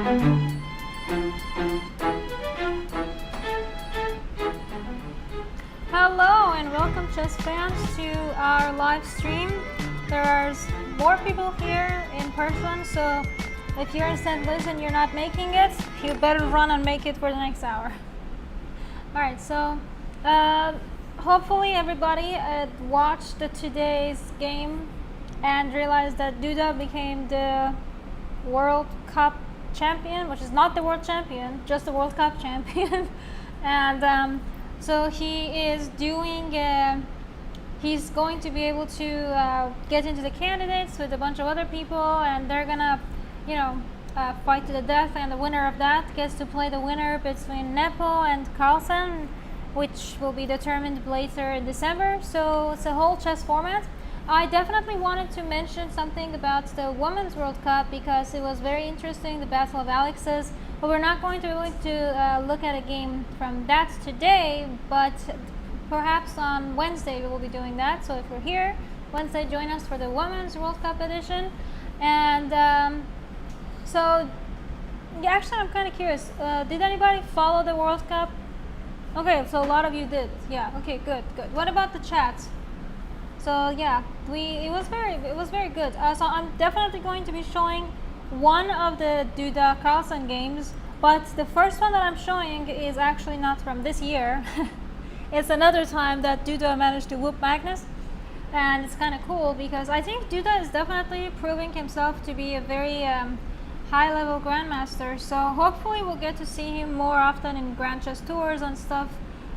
Hello and welcome chess fans to our live stream. There are more people here in person, so if you're in St. Louis and you're not making it, you better run and make it for the next hour. Alright, so hopefully everybody watched today's game and realized that Duda became the World Cup champion, which is not the world champion, just the World Cup champion. And so he is doing, he's going to be able to get into the candidates with a bunch of other people, and they're gonna, you know, fight to the death, and the winner of that gets to play the winner between Nepo and Carlsen, which will be determined later in December. So it's a whole chess format. I definitely wanted to mention something about the Women's World Cup because it was very interesting, the Battle of Alexis. But we're not going to look at a game from that today, but perhaps on Wednesday we will be doing that. So if you're here Wednesday, join us for the Women's World Cup edition. And so yeah, actually I'm kind of curious, did anybody follow the World Cup? Okay, so a lot of you did. Yeah, okay, good. What about the chat? So yeah, it was very good. So I'm definitely going to be showing one of the Duda Carlsen games, but the first one that I'm showing is actually not from this year. It's another time that Duda managed to whoop Magnus, and it's kind of cool because I think Duda is definitely proving himself to be a very high-level Grandmaster. So hopefully we'll get to see him more often in Grand Chess Tours and stuff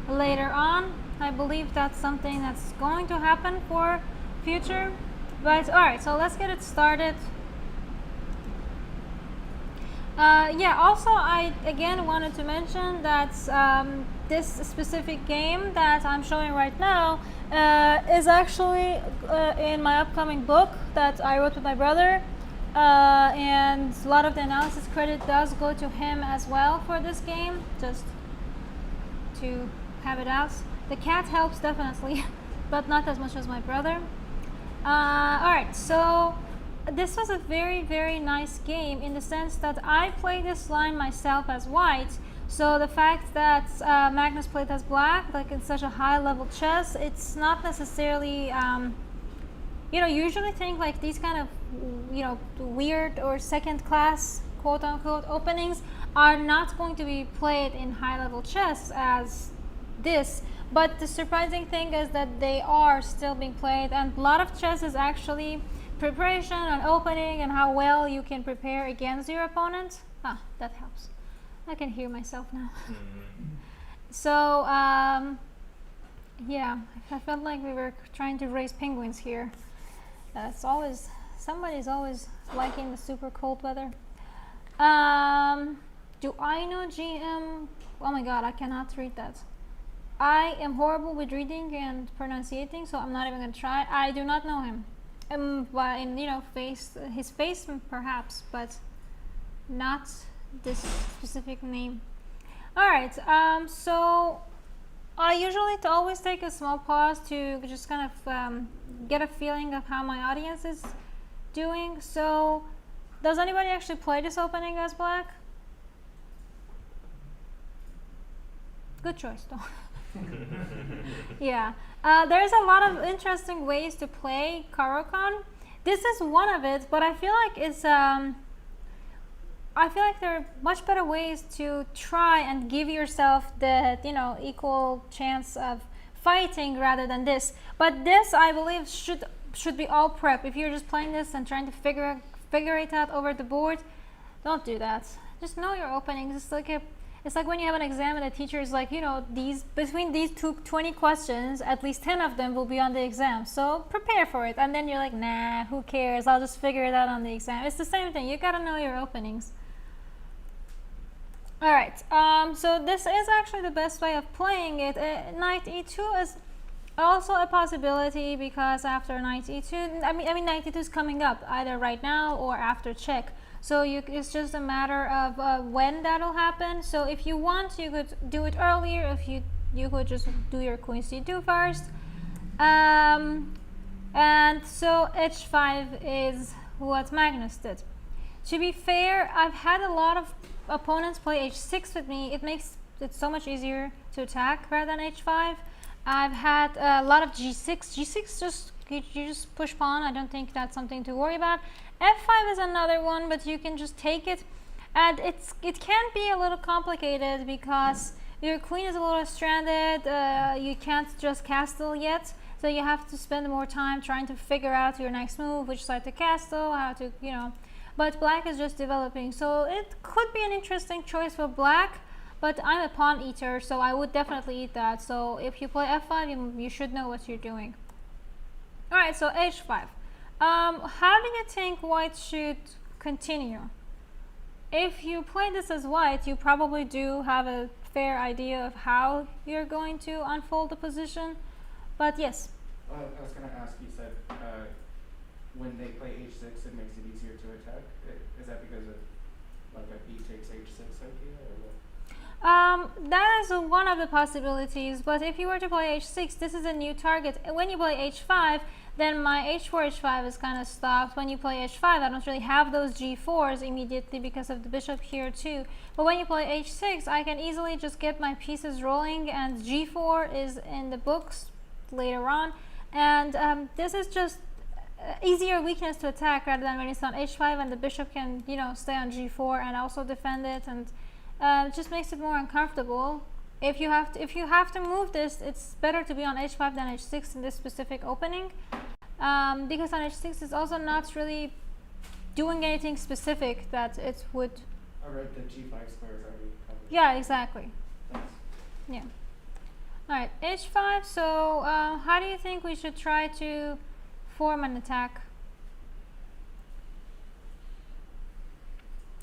later on. I believe that's something that's going to happen for future. But alright, so let's get it started. Yeah, also I again wanted to mention that this specific game that I'm showing right now is actually in my upcoming book that I wrote with my brother. And a lot of the analysis credit does go to him as well for this game, just to have it out. The cat helps definitely, but not as much as my brother. Alright, so this was a very nice game in the sense that I played this line myself as white. So the fact that Magnus played as black, like in such a high level chess, it's not necessarily, you know, usually think like these kind of, you know, weird or second class quote unquote openings are not going to be played in high level chess as this. But the surprising thing is that they are still being played, and a lot of chess is actually preparation and opening and how well you can prepare against your opponent. Ah, that helps. I can hear myself now. So, yeah, I felt like we were trying to raise penguins here. It's always, somebody's always liking the super cold weather. Do I know GM? Oh my god, I cannot read that. I am horrible with reading and pronunciating, so I'm not even going to try. I do not know him. But in, you know, his face perhaps, but not this specific name. Alright, so I usually always take a small pause to just kind of get a feeling of how my audience is doing. So, does anybody actually play this opening as black? Good choice, though. Yeah, there's a lot of interesting ways to play Caro-Kann. This is one of it, but I feel like it's I feel like there are much better ways to try and give yourself the, you know, equal chance of fighting rather than this. But this, I believe, should be all prep. If you're just playing this and trying to figure it out over the board, don't do that. Just know your openings. It's like when you have an exam and the teacher is like, you know, between these 20 questions, at least 10 of them will be on the exam. So prepare for it. And then you're like, nah, who cares? I'll just figure it out on the exam. It's the same thing. You gotta know your openings. Alright, so this is actually the best way of playing it. Knight e2 is also a possibility because after knight e2, I mean knight e2 is coming up either right now or after check. So it's just a matter of when that'll happen. So if you want, you could do it earlier. If you could just do your queen c2 first. And so h5 is what Magnus did. To be fair, I've had a lot of opponents play h6 with me. It makes it so much easier to attack rather than h5. I've had a lot of g6. g6 just you just push pawn. I don't think that's something to worry about. f5 is another one, but you can just take it. And it can be a little complicated because your queen is a little stranded. You can't just castle yet, so you have to spend more time trying to figure out your next move, which side to castle, how to, you know. But black is just developing, so it could be an interesting choice for black. But I'm a pawn eater, so I would definitely eat that. So if you play f5, you should know what you're doing. All right, so h5. How do you think white should continue? If you play this as white, you probably do have a fair idea of how you're going to unfold the position. But yes. I was going to ask, you said when they play h6, it makes it easier to attack. Is that because of like a b takes h6 idea, or what? That is one of the possibilities, but if you were to play h6, this is a new target. When you play h5, then my h4, h5 is kind of stopped. When you play h5, I don't really have those g4s immediately because of the bishop here too. But when you play h6, I can easily just get my pieces rolling, and g4 is in the books later on. And this is just easier weakness to attack rather than when it's on h5 and the bishop can, you know, stay on g4 and also defend it, and it just makes it more uncomfortable. If you have to move this, it's better to be on h5 than h6 in this specific opening, because on h6 is also not really doing anything specific that it would. I read the g5 square is already covered. Yeah, exactly. Thanks. Yeah. All right, h5. So how do you think we should try to form an attack?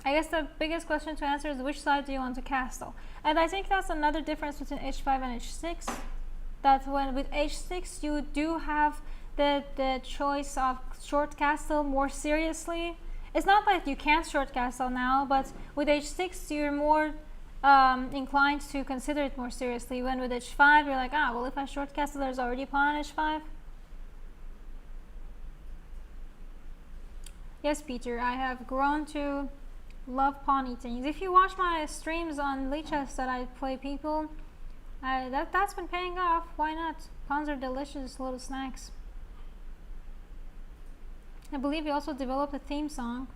I guess the biggest question to answer is which side do you want to castle? And I think that's another difference between h5 and h6. That when with h6 you do have the choice of short castle more seriously. It's not like you can't short castle now, but with h6 you're more inclined to consider it more seriously. When with h5 you're like, well, if I short castle, there's already a pawn on h5. Yes, Peter, I have grown to love pawn eating. If you watch my streams on Lichess that I play people, that's been paying off. Why not? Pawns are delicious little snacks. I believe you also developed a theme song.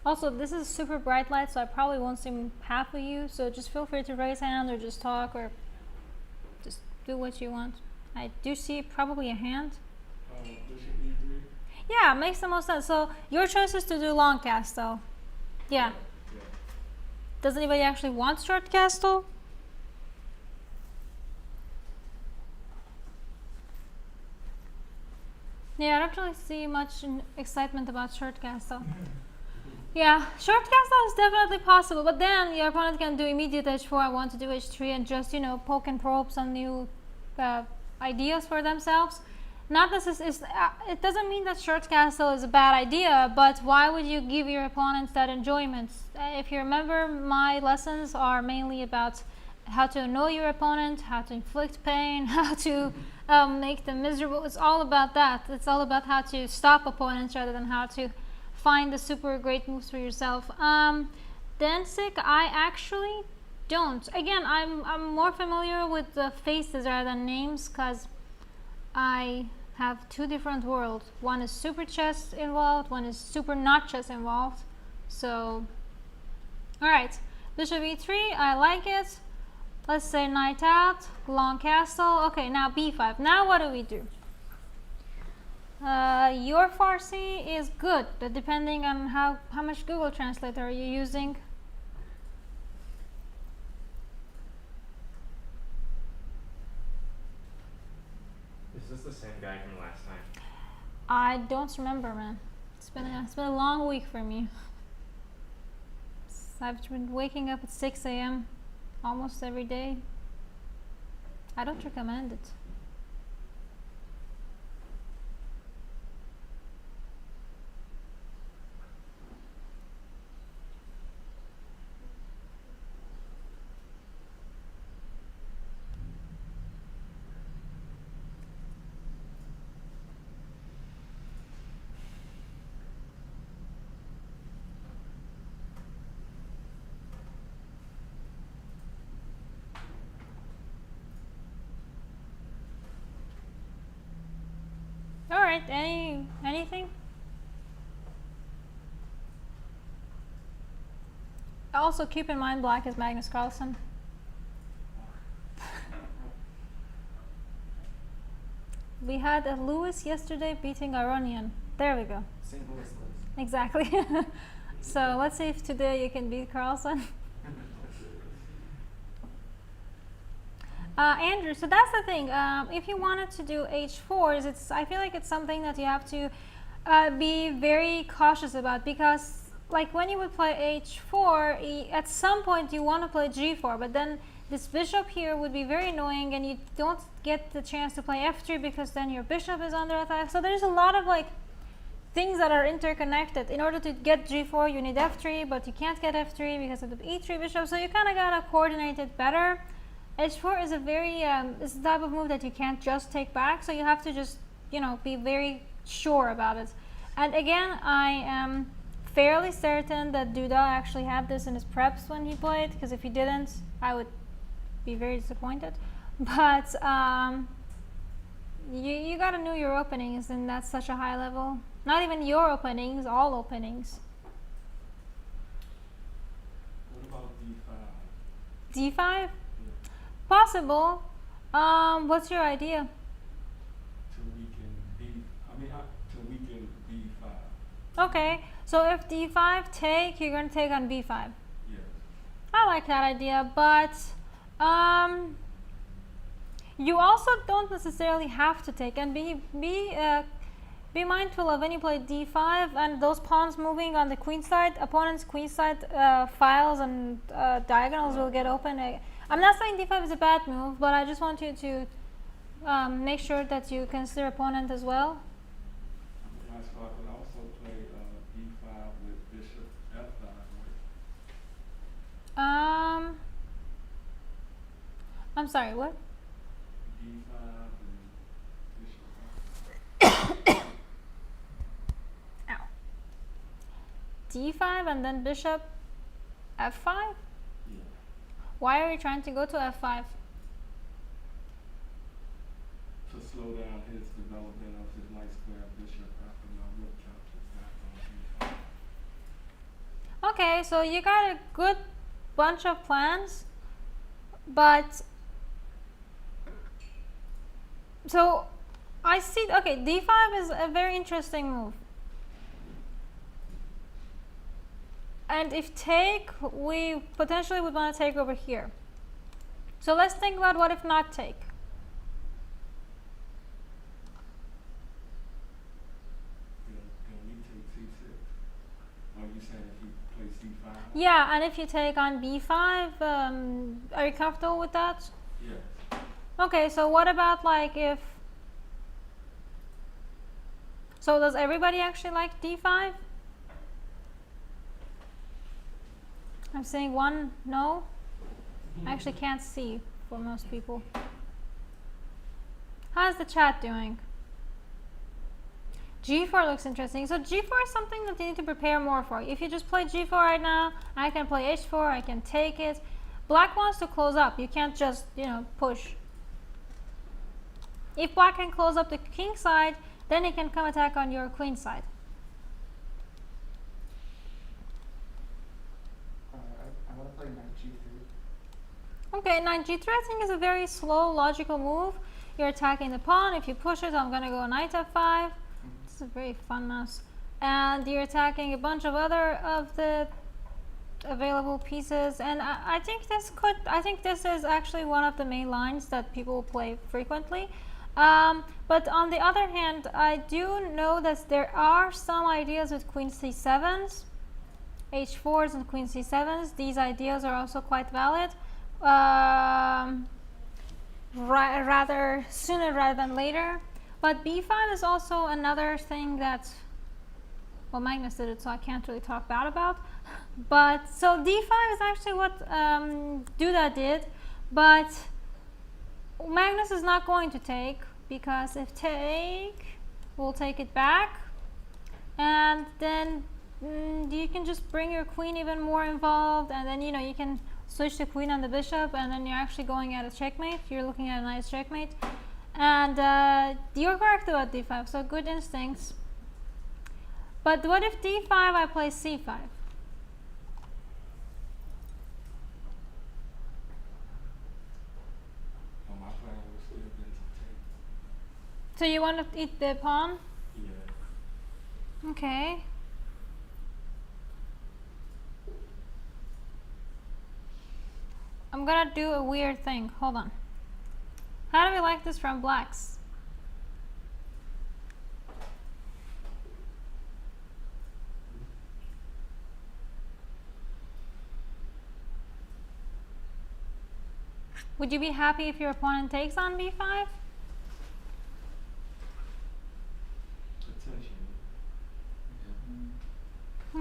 Also, this is super bright light, so I probably won't see half of you, so just feel free to raise hand or just talk or just do what you want. I do see probably a hand. Bishop e3? Yeah, makes the most sense. So your choice is to do long castle. Yeah. Does anybody actually want short castle? Yeah, I don't really see much excitement about short castle. Yeah, short castle is definitely possible, but then your opponent can do immediate h4, I want to do h3, and just, you know, poke and probe some new ideas for themselves. Not necessarily, it doesn't mean that short castle is a bad idea, but why would you give your opponents that enjoyment? If you remember, my lessons are mainly about how to annoy your opponent, how to inflict pain, how to make them miserable. It's all about that. It's all about how to stop opponents rather than how to find the super great moves for yourself. Danzig, I actually don't. Again, I'm more familiar with the faces rather than names because I have two different worlds. One is super chess involved, one is super not chess involved. So, alright, bishop e3, I like it. Let's say knight out, long castle. Okay, now b5. Now what do we do? Your Farsi is good, but depending on how much Google Translator are you using. Is this the same guy from last time? I don't remember, man. It's been a long week for me. I've been waking up at 6 a.m. almost every day. I don't recommend it. All right. Anything? Also, keep in mind, black is Magnus Carlsen. We had a Lewis yesterday beating Aronian. There we go. St. Louis Liz. Exactly. So let's see if today you can beat Carlsen. Andrew, so that's the thing. If you wanted to do h4s, I feel like it's something that you have to be very cautious about, because like when you would play h4, at some point you want to play g4, but then this bishop here would be very annoying, and you don't get the chance to play f3 because then your bishop is under attack. So there's a lot of like things that are interconnected. In order to get g4, you need f3, but you can't get f3 because of the e3 bishop. So you kind of gotta coordinate it better. h4 is a very is the type of move that you can't just take back, so you have to just, you know, be very sure about it. And again, I am fairly certain that Duda actually had this in his preps when he played, because if he didn't, I would be very disappointed. But you gotta know your openings, and that's such a high level. Not even your openings, all openings. What about d5? d5? Possible. What's your idea? To weaken to weaken b5. Okay, so if d5 take, you're gonna take on b5. Yes. I like that idea, but you also don't necessarily have to take, and be mindful of when you play d5 and those pawns moving on the queen side, opponent's queen side files and diagonals will get open. I'm not saying d5 is a bad move, but I just want you to make sure that you consider opponent as well. So I could also play b5 with bishop f5, right? I'm sorry, what? d5 and bishop f5. Ow. d5 and then bishop f5? Yeah. Why are you trying to go to f5? To slow down his development of his light square bishop after my rook captures back on b5. Okay, so you got a good bunch of plans, but so I see, okay, d5 is a very interesting move. And if take, we potentially would want to take over here. So let's think about what if not take. Can we take c6? Or are you saying if he plays c5? Yeah, and if you take on b5, are you comfortable with that? Yes. Okay, so what about like if, so does everybody actually like d5? I'm saying one no. I actually can't see for most people. How's the chat doing? g4 looks interesting. So g4 is something that you need to prepare more for. If you just play g4 right now, I can play h4, I can take it. Black wants to close up. You can't just, you know, push. If black can close up the king side, then he can come attack on your queen side. I want to play knight g3. Okay, knight g3 I think is a very slow, logical move. You're attacking the pawn. If you push it, I'm going to go knight f5. This is a very fun mouse. And you're attacking a bunch of other of the available pieces. And I think this is actually one of the main lines that people play frequently. But on the other hand, I do know that there are some ideas with queen c7s, h4s and queen c7s. These ideas are also quite valid. Rather sooner rather than later. But b5 is also another thing that, well, Magnus did it, so I can't really talk bad about. But so d5 is actually what Duda did, but Magnus is not going to take, because if take, we'll take it back, and then you can just bring your queen even more involved, and then, you know, you can switch the queen on the bishop, and then you're actually going at a checkmate. You're looking at a nice checkmate. And you're correct about d5, so good instincts. But what if d5 I play c5? So my plan would still been to take. So you want to eat the pawn? Yeah. Okay. I'm gonna do a weird thing. Hold on. How do we like this from blacks? Would you be happy if your opponent takes on b5? Potentially.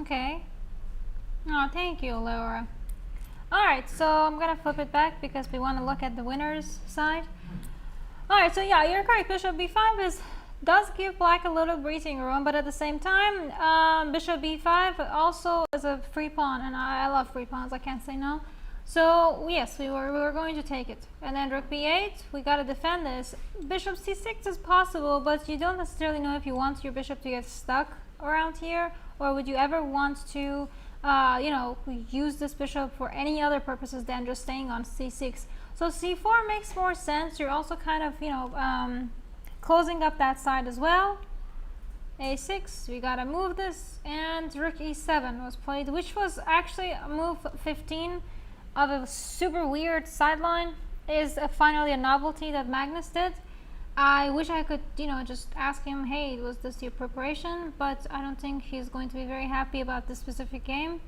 Okay. Oh, thank you, Laura. Alright, so I'm gonna flip it back because we want to look at the winner's side. Alright, so yeah, you're correct. Bishop b5 does give black a little breathing room, but at the same time, bishop b5 also is a free pawn, and I love free pawns, I can't say no. So yes, we were going to take it. And then rook b8, we gotta defend this. Bishop c6 is possible, but you don't necessarily know if you want your bishop to get stuck around here, or would you ever want to you know, use this bishop for any other purposes than just staying on c6. So c4 makes more sense. You're also kind of, you know, closing up that side as well. a6, we gotta move this, and rook e7 was played, which was actually move 15 of a super weird sideline. Is finally a novelty that Magnus did. I wish I could, you know, just ask him, hey, was this your preparation? But I don't think he's going to be very happy about this specific game.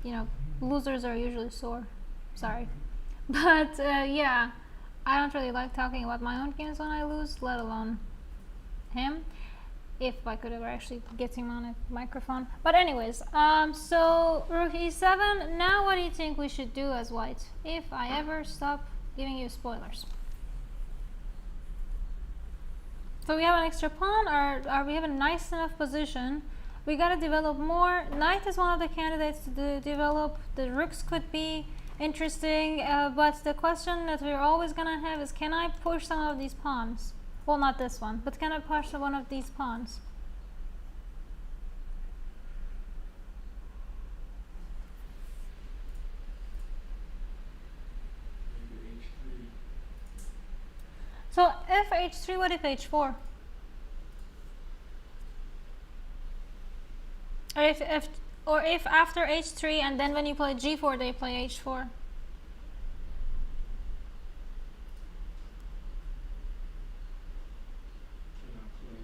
You know, losers are usually sore. Sorry. But yeah, I don't really like talking about my own games when I lose, let alone him. If I could ever actually get him on a microphone. But anyways, so rook e7. Now what do you think we should do as white? If I ever stop giving you spoilers. So we have an extra pawn, or we have a nice enough position. We gotta develop more. Knight is one of the candidates to develop. The rooks could be interesting, but the question that we're always gonna have is, can I push some of these pawns? Well, not this one, but can I push one of these pawns? Maybe h3. So if h3, what if h4? Or if after h3 and then when you play g4 they play h4? Can I play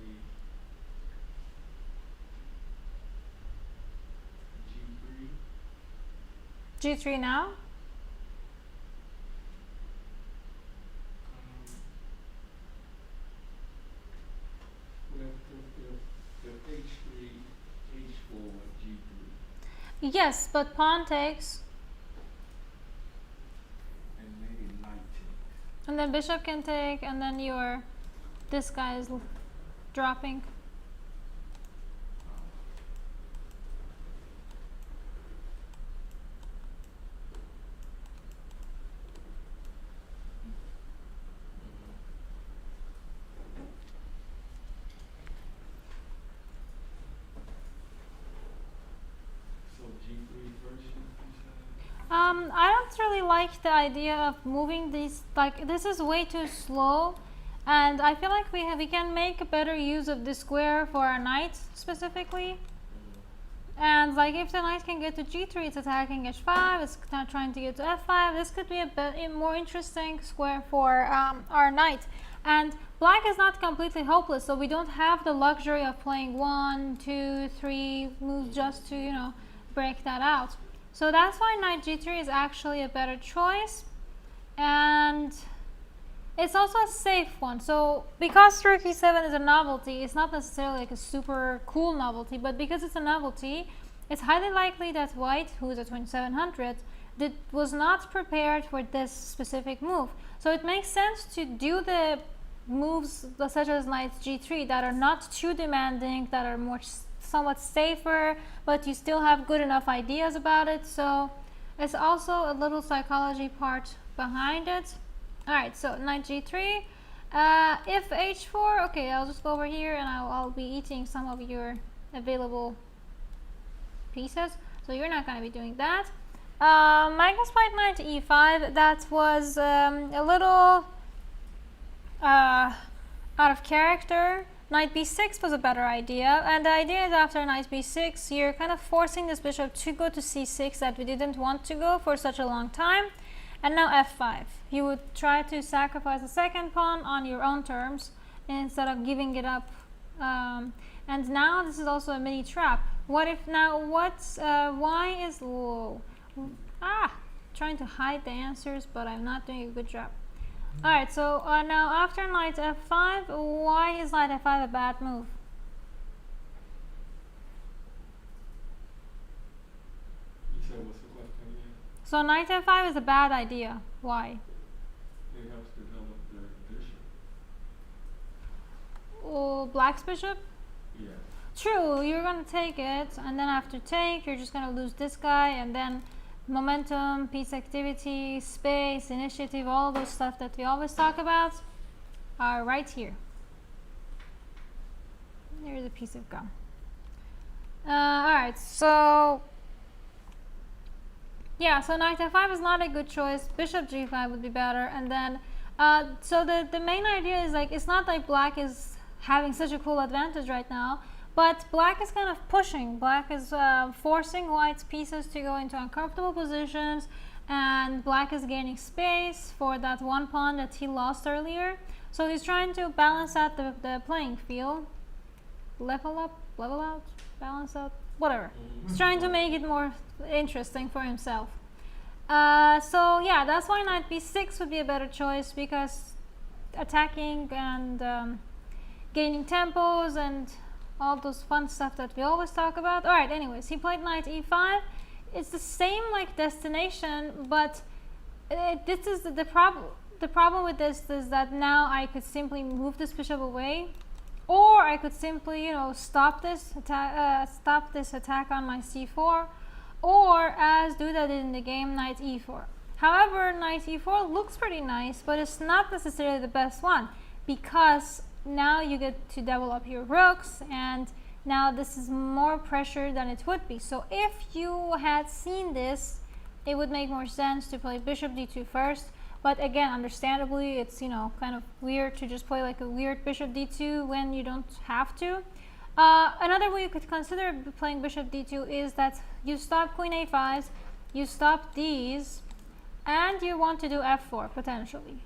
g3? g3 now? Well, if h3, h4, g3. Yes, but pawn takes, And maybe knight takes. and then bishop can take, and then this guy is dropping. So g3 version, you said? I don't really like the idea of moving these, like this is way too slow, and I feel like we can make a better use of the square for our knight specifically. And like if the knight can get to g3, it's attacking h5, it's not trying to get to f5. This could be a more interesting square for our knight. And black is not completely hopeless, so we don't have the luxury of playing 1, 2, 3 moves just to, you know, break that out. So that's why knight g3 is actually a better choice. And it's also a safe one. So because rook e7 is a novelty, it's not necessarily like a super cool novelty, but because it's a novelty, it's highly likely that white, who is at 2700, was not prepared for this specific move. So it makes sense to do the moves such as knight g3 that are not too demanding, that are more somewhat safer, but you still have good enough ideas about it. So it's also a little psychology part behind it. Alright, so knight g3, If h4, okay, I'll just go over here and I'll be eating some of your available pieces. So you're not going to be doing that. Magnus played knight to e5. That was a little out of character. Knight b6 was a better idea, and the idea is after knight b6 you're kind of forcing this bishop to go to c6 that we didn't want to go for such a long time. And now f5. You would try to sacrifice the second pawn on your own terms instead of giving it up. And now this is also a mini trap. What if now why is trying to hide the answers, but I'm not doing a good job. Alright, so now after knight f5, why is knight f5 a bad move? You said what's the question again? So knight f5 is a bad idea. Why? It helps develop the bishop. Oh, black's bishop? Yeah. True, you're gonna take it, and then after take, you're just gonna lose this guy, and then momentum, piece activity, space, initiative, all those stuff that we always talk about are right here. Here's a piece of gum. Alright, so yeah, so knight f5 is not a good choice. Bishop g5 would be better, and then so the main idea is like it's not like black is having such a cool advantage right now, but black is kind of pushing. Black is forcing white's pieces to go into uncomfortable positions, and black is gaining space for that one pawn that he lost earlier. So he's trying to balance out the playing field, level up, level out, balance out, whatever. He's trying to make it more interesting for himself. So yeah, that's why knight b6 would be a better choice, because attacking and gaining tempos and all those fun stuff that we always talk about. Alright, anyways, he played knight e5. It's the same like destination, but this is the problem. The problem with this is that now I could simply move this bishop away, or I could simply, stop this attack on my c4, or as Duda did in the game, knight e4. However, knight e4 looks pretty nice, but it's not necessarily the best one, because now you get to develop your rooks, and now this is more pressure than it would be. So if you had seen this, it would make more sense to play bishop d2 first. But again, understandably, it's kind of weird to just play like a weird bishop d2 when you don't have to. Another way you could consider playing bishop d2 is that you stop queen a5s, you stop these, and you want to do f4 potentially.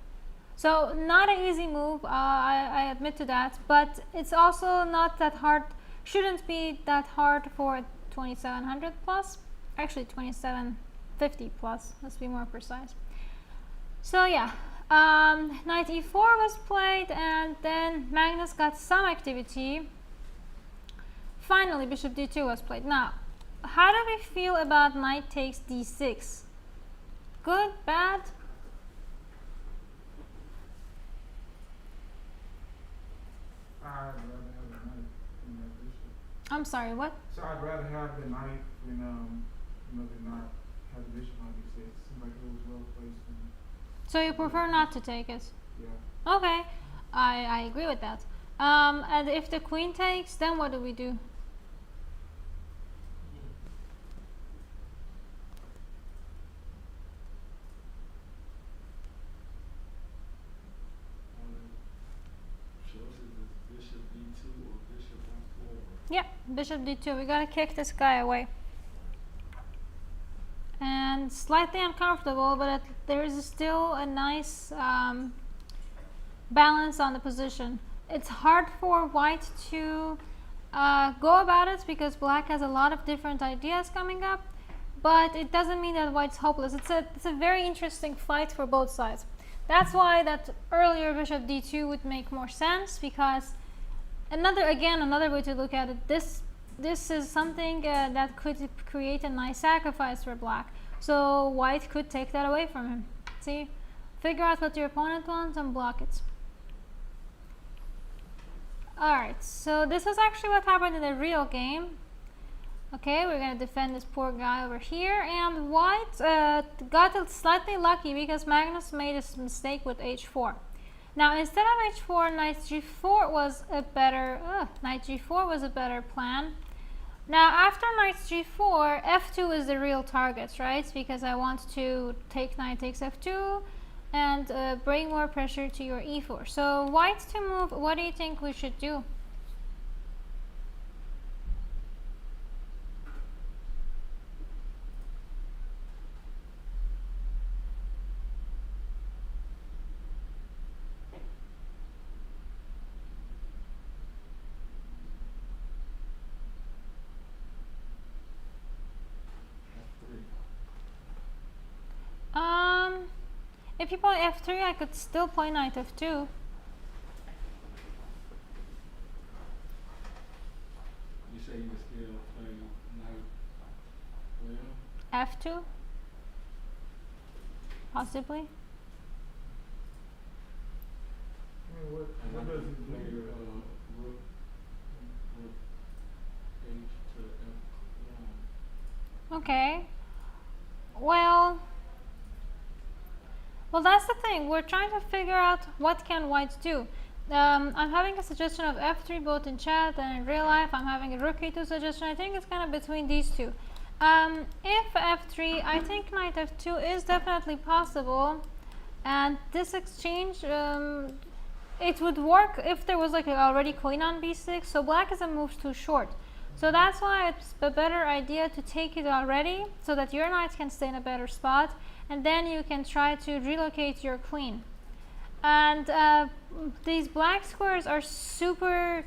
So not an easy move, I admit to that, but it's also not that hard, shouldn't be that hard for 2700 plus, actually 2750 plus, let's be more precise. So yeah, knight e4 was played, and then Magnus got some activity. Finally, bishop d2 was played. Now, how do we feel about knight takes d6? Good, bad? I'd rather have the knight than that bishop. I'm sorry, what? So I'd rather have the knight than not have the bishop on d6. It seemed like it was well placed. So you prefer not to take it? Yeah. Okay, I agree with that. And if the queen takes, then what do we do? Bishop d2 or bishop f4. Yeah, bishop d2. We gotta kick this guy away. And slightly uncomfortable, but there is still a nice balance on the position. It's hard for white to go about it because black has a lot of different ideas coming up, but it doesn't mean that white's hopeless. It's a very interesting fight for both sides. That's why that earlier bishop d2 would make more sense, because another way to look at it, this is something that could create a nice sacrifice for black. So white could take that away from him. See? Figure out what your opponent wants and block it. Alright, so this is actually what happened in the real game. Okay, we're going to defend this poor guy over here. And white got slightly lucky because Magnus made a mistake with h4. Now instead of h4, knight g4 was a better knight g4 was a better plan. Now after knight g4, f2 is the real target, right? Because I want to take knight takes f2 and bring more pressure to your e4. So white to move, what do you think we should do? If you play f3, I could still play knight f2. You say you would still play knight where? f2, possibly. I mean, what And I does could it play do? rook h to f1. Okay. Well, that's the thing. We're trying to figure out what can white do. I'm having a suggestion of f3 both in chat and in real life. I'm having a rook e2 suggestion. I think it's kind of between these two. If f3, I think knight f2 is definitely possible, and this exchange, it would work if there was like already queen on b6. So black is a move too short. So that's why it's a better idea to take it already, so that your knight can stay in a better spot, and then you can try to relocate your queen. And these black squares are super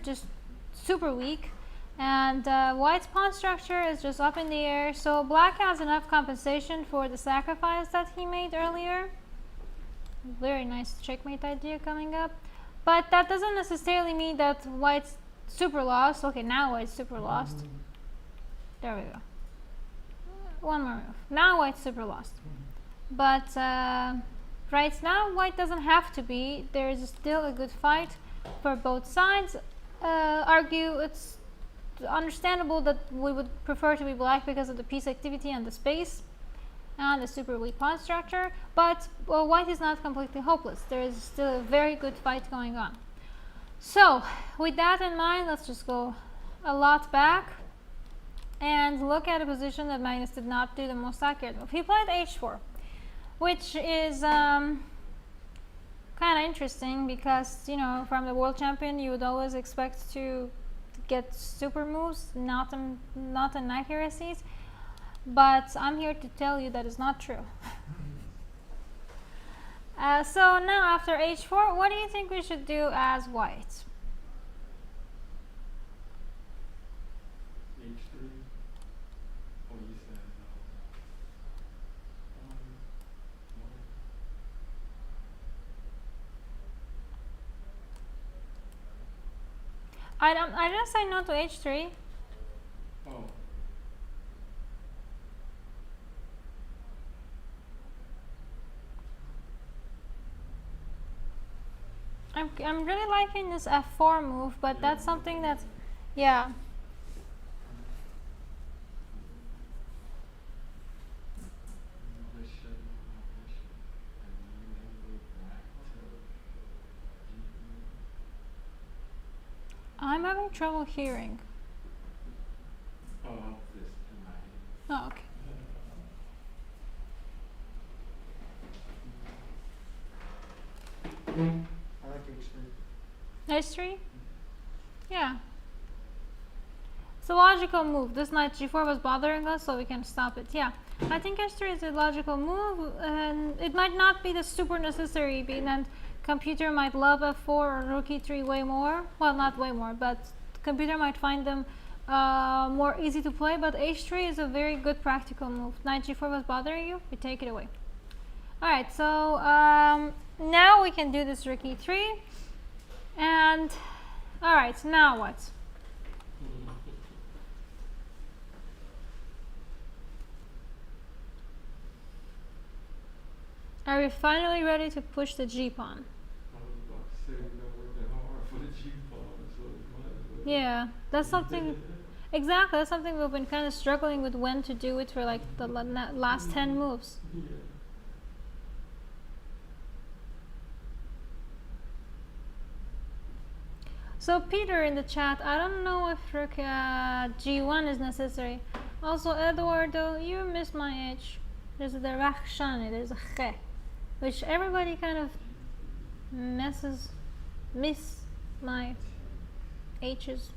weak, and white's pawn structure is just up in the air. So black has enough compensation for the sacrifice that he made earlier. Very nice checkmate idea coming up, but that doesn't necessarily mean that white's super lost. Okay, now white's super lost. There we go. One more move. Now white's super lost. But right now white doesn't have to be. There is still a good fight for both sides. Argue it's understandable that we would prefer to be black because of the piece activity and the space and the super weak pawn structure, but white is not completely hopeless. There is still a very good fight going on. So with that in mind, let's just go a lot back and look at a position that Magnus did not do the most accurate move. He played h4, which is kind of interesting because, you know, from the world champion you would always expect to get super moves, not inaccuracies, but I'm here to tell you that is not true. So now after h4, what do you think we should do as white? h3. Oh, you said I didn't say no to h3. oh. I'm really liking this f4 move, but that's something that's, yeah. I'm having trouble hearing. Oh, this in my head. Oh, okay. I like h3. h3? Yeah. It's a logical move. This knight g4 was bothering us, so we can stop it. Yeah. I think h3 is a logical move, and it might not be the super necessary, being that computer might love f4 or rook e3 way more. Well, not way more, but computer might find them more easy to play, but h3 is a very good practical move. Knight g4 was bothering you, we take it away. Alright, so now we can do this rook e3, and alright, now what? Are we finally ready to push the g-pawn? I was about to say, you know, working hard for the G-pawn, so you might as well. Yeah, that's something, exactly, that's something we've been kind of struggling with when to do it for like the last 10 moves. Yeah. So Peter in the chat, I don't know if rook g1 is necessary. Also Eduardo, you missed my h. There's a Derakhshani, there's a khe, which everybody kind of miss my h's.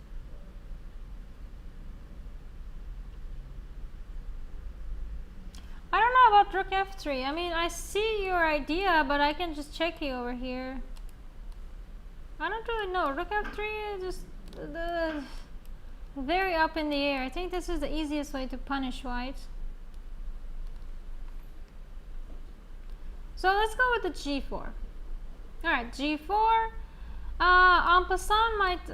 I don't know about rook f3. I mean, I see your idea, but I can just check you over here. I don't really know. Rook f3 is just very up in the air. I think this is the easiest way to punish white. So let's go with the g4. Alright, g4. En passant might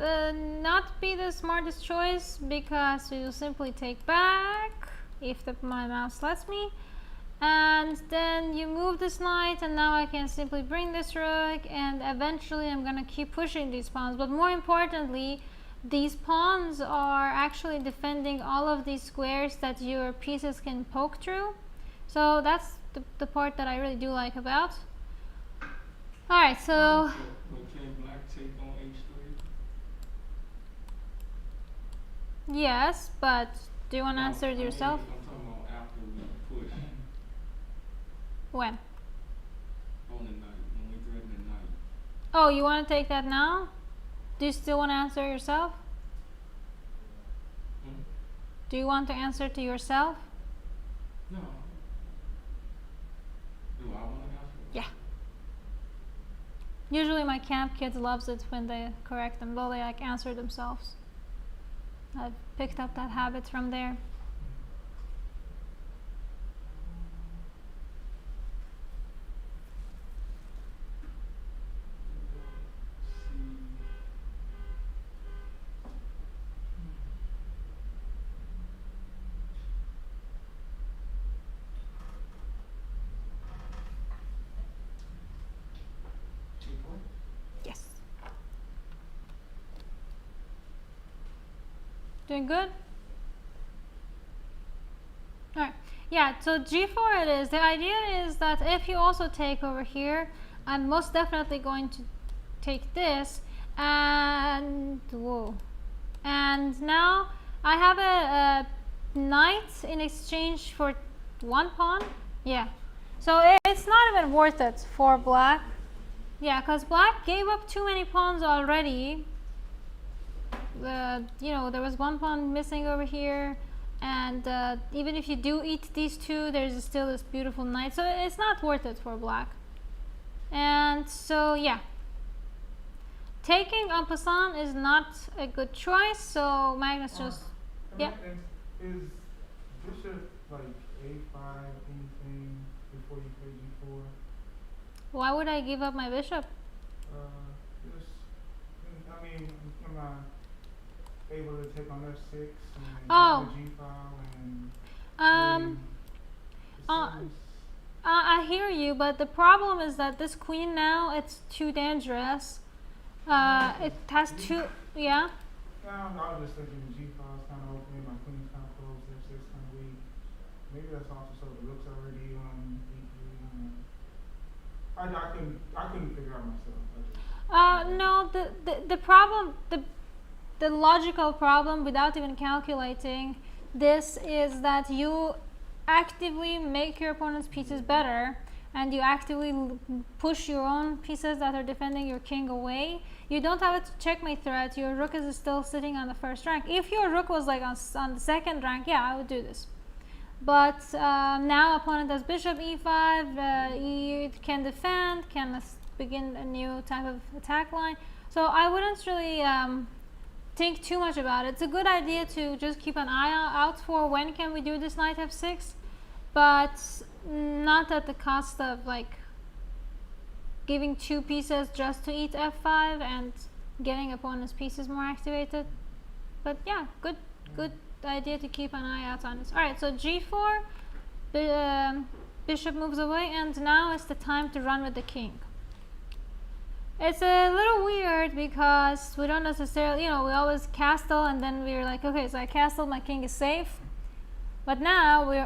not be the smartest choice because we will simply take back if my mouse lets me. And then you move this knight, and now I can simply bring this rook, and eventually I'm gonna keep pushing these pawns. But more importantly, these pawns are actually defending all of these squares that your pieces can poke through. So that's the part that I really do like about. Alright, so But can black take on h3? yes, but do you want to No, answer it yourself? I'm talking about after we push When? on the knight, when we threaten the knight. Oh, you want to take that now? Do you still want to answer yourself? Hmm? Do you want to answer to yourself? No. Do I want to answer? Yeah. Usually my camp kids loves it when they correct them, though they like answer themselves. I've picked up that habit from there. g4? Yes. Doing good? Alright. Yeah, so g4 it is. The idea is that if you also take over here, I'm most definitely going to take this, and whoa. And now I have a knight in exchange for one pawn. Yeah. So it's not even worth it for black. Yeah, because black gave up too many pawns already. You know, there was one pawn missing over here, and even if you do eat these two, there's still this beautiful knight. So it's not worth it for black. And so yeah, taking en passant is not a good choice. So Magnus just yeah. Is bishop like a5 anything before you play g4? Why would I give up my bishop? Just, I mean, am I able to take on f6 and Oh. go to g file and I hear you, but the problem is that this queen now, it's too dangerous. It has two, yeah? I was just thinking the g file is kind of open, my queen's kind of closed, f6 kind of weak. Maybe that's also so the rook's already on e3. I couldn't figure out myself. No, the problem, the logical problem without even calculating this is that you actively make your opponent's pieces better, and you actively push your own pieces that are defending your king away. You don't have a checkmate threat. Your rook is still sitting on the first rank. If your rook was like on the second rank, yeah, I would do this. But now opponent has bishop e5, he can defend, can begin a new type of attack line. So I wouldn't really think too much about it. It's a good idea to just keep an eye out for when can we do this knight f6, but not at the cost of like giving two pieces just to eat f5 and getting opponent's pieces more activated. But yeah, good idea to keep an eye out on this. Alright, so g4, bishop moves away, and now it's the time to run with the king. It's a little weird because we don't necessarily, you know, we always castle and then we're like, okay, so I castle, my king is safe. But now we're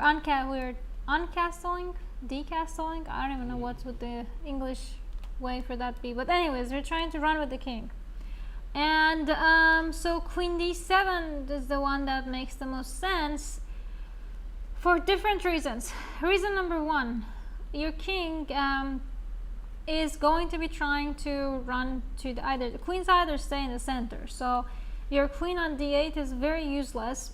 uncastling, decastling, I don't even know what would the English way for that be. But anyways, we're trying to run with the king. And so queen d7 is the one that makes the most sense for different reasons. Reason number one, your king is going to be trying to run to the queen's either stay in the center. So your queen on d8 is very useless.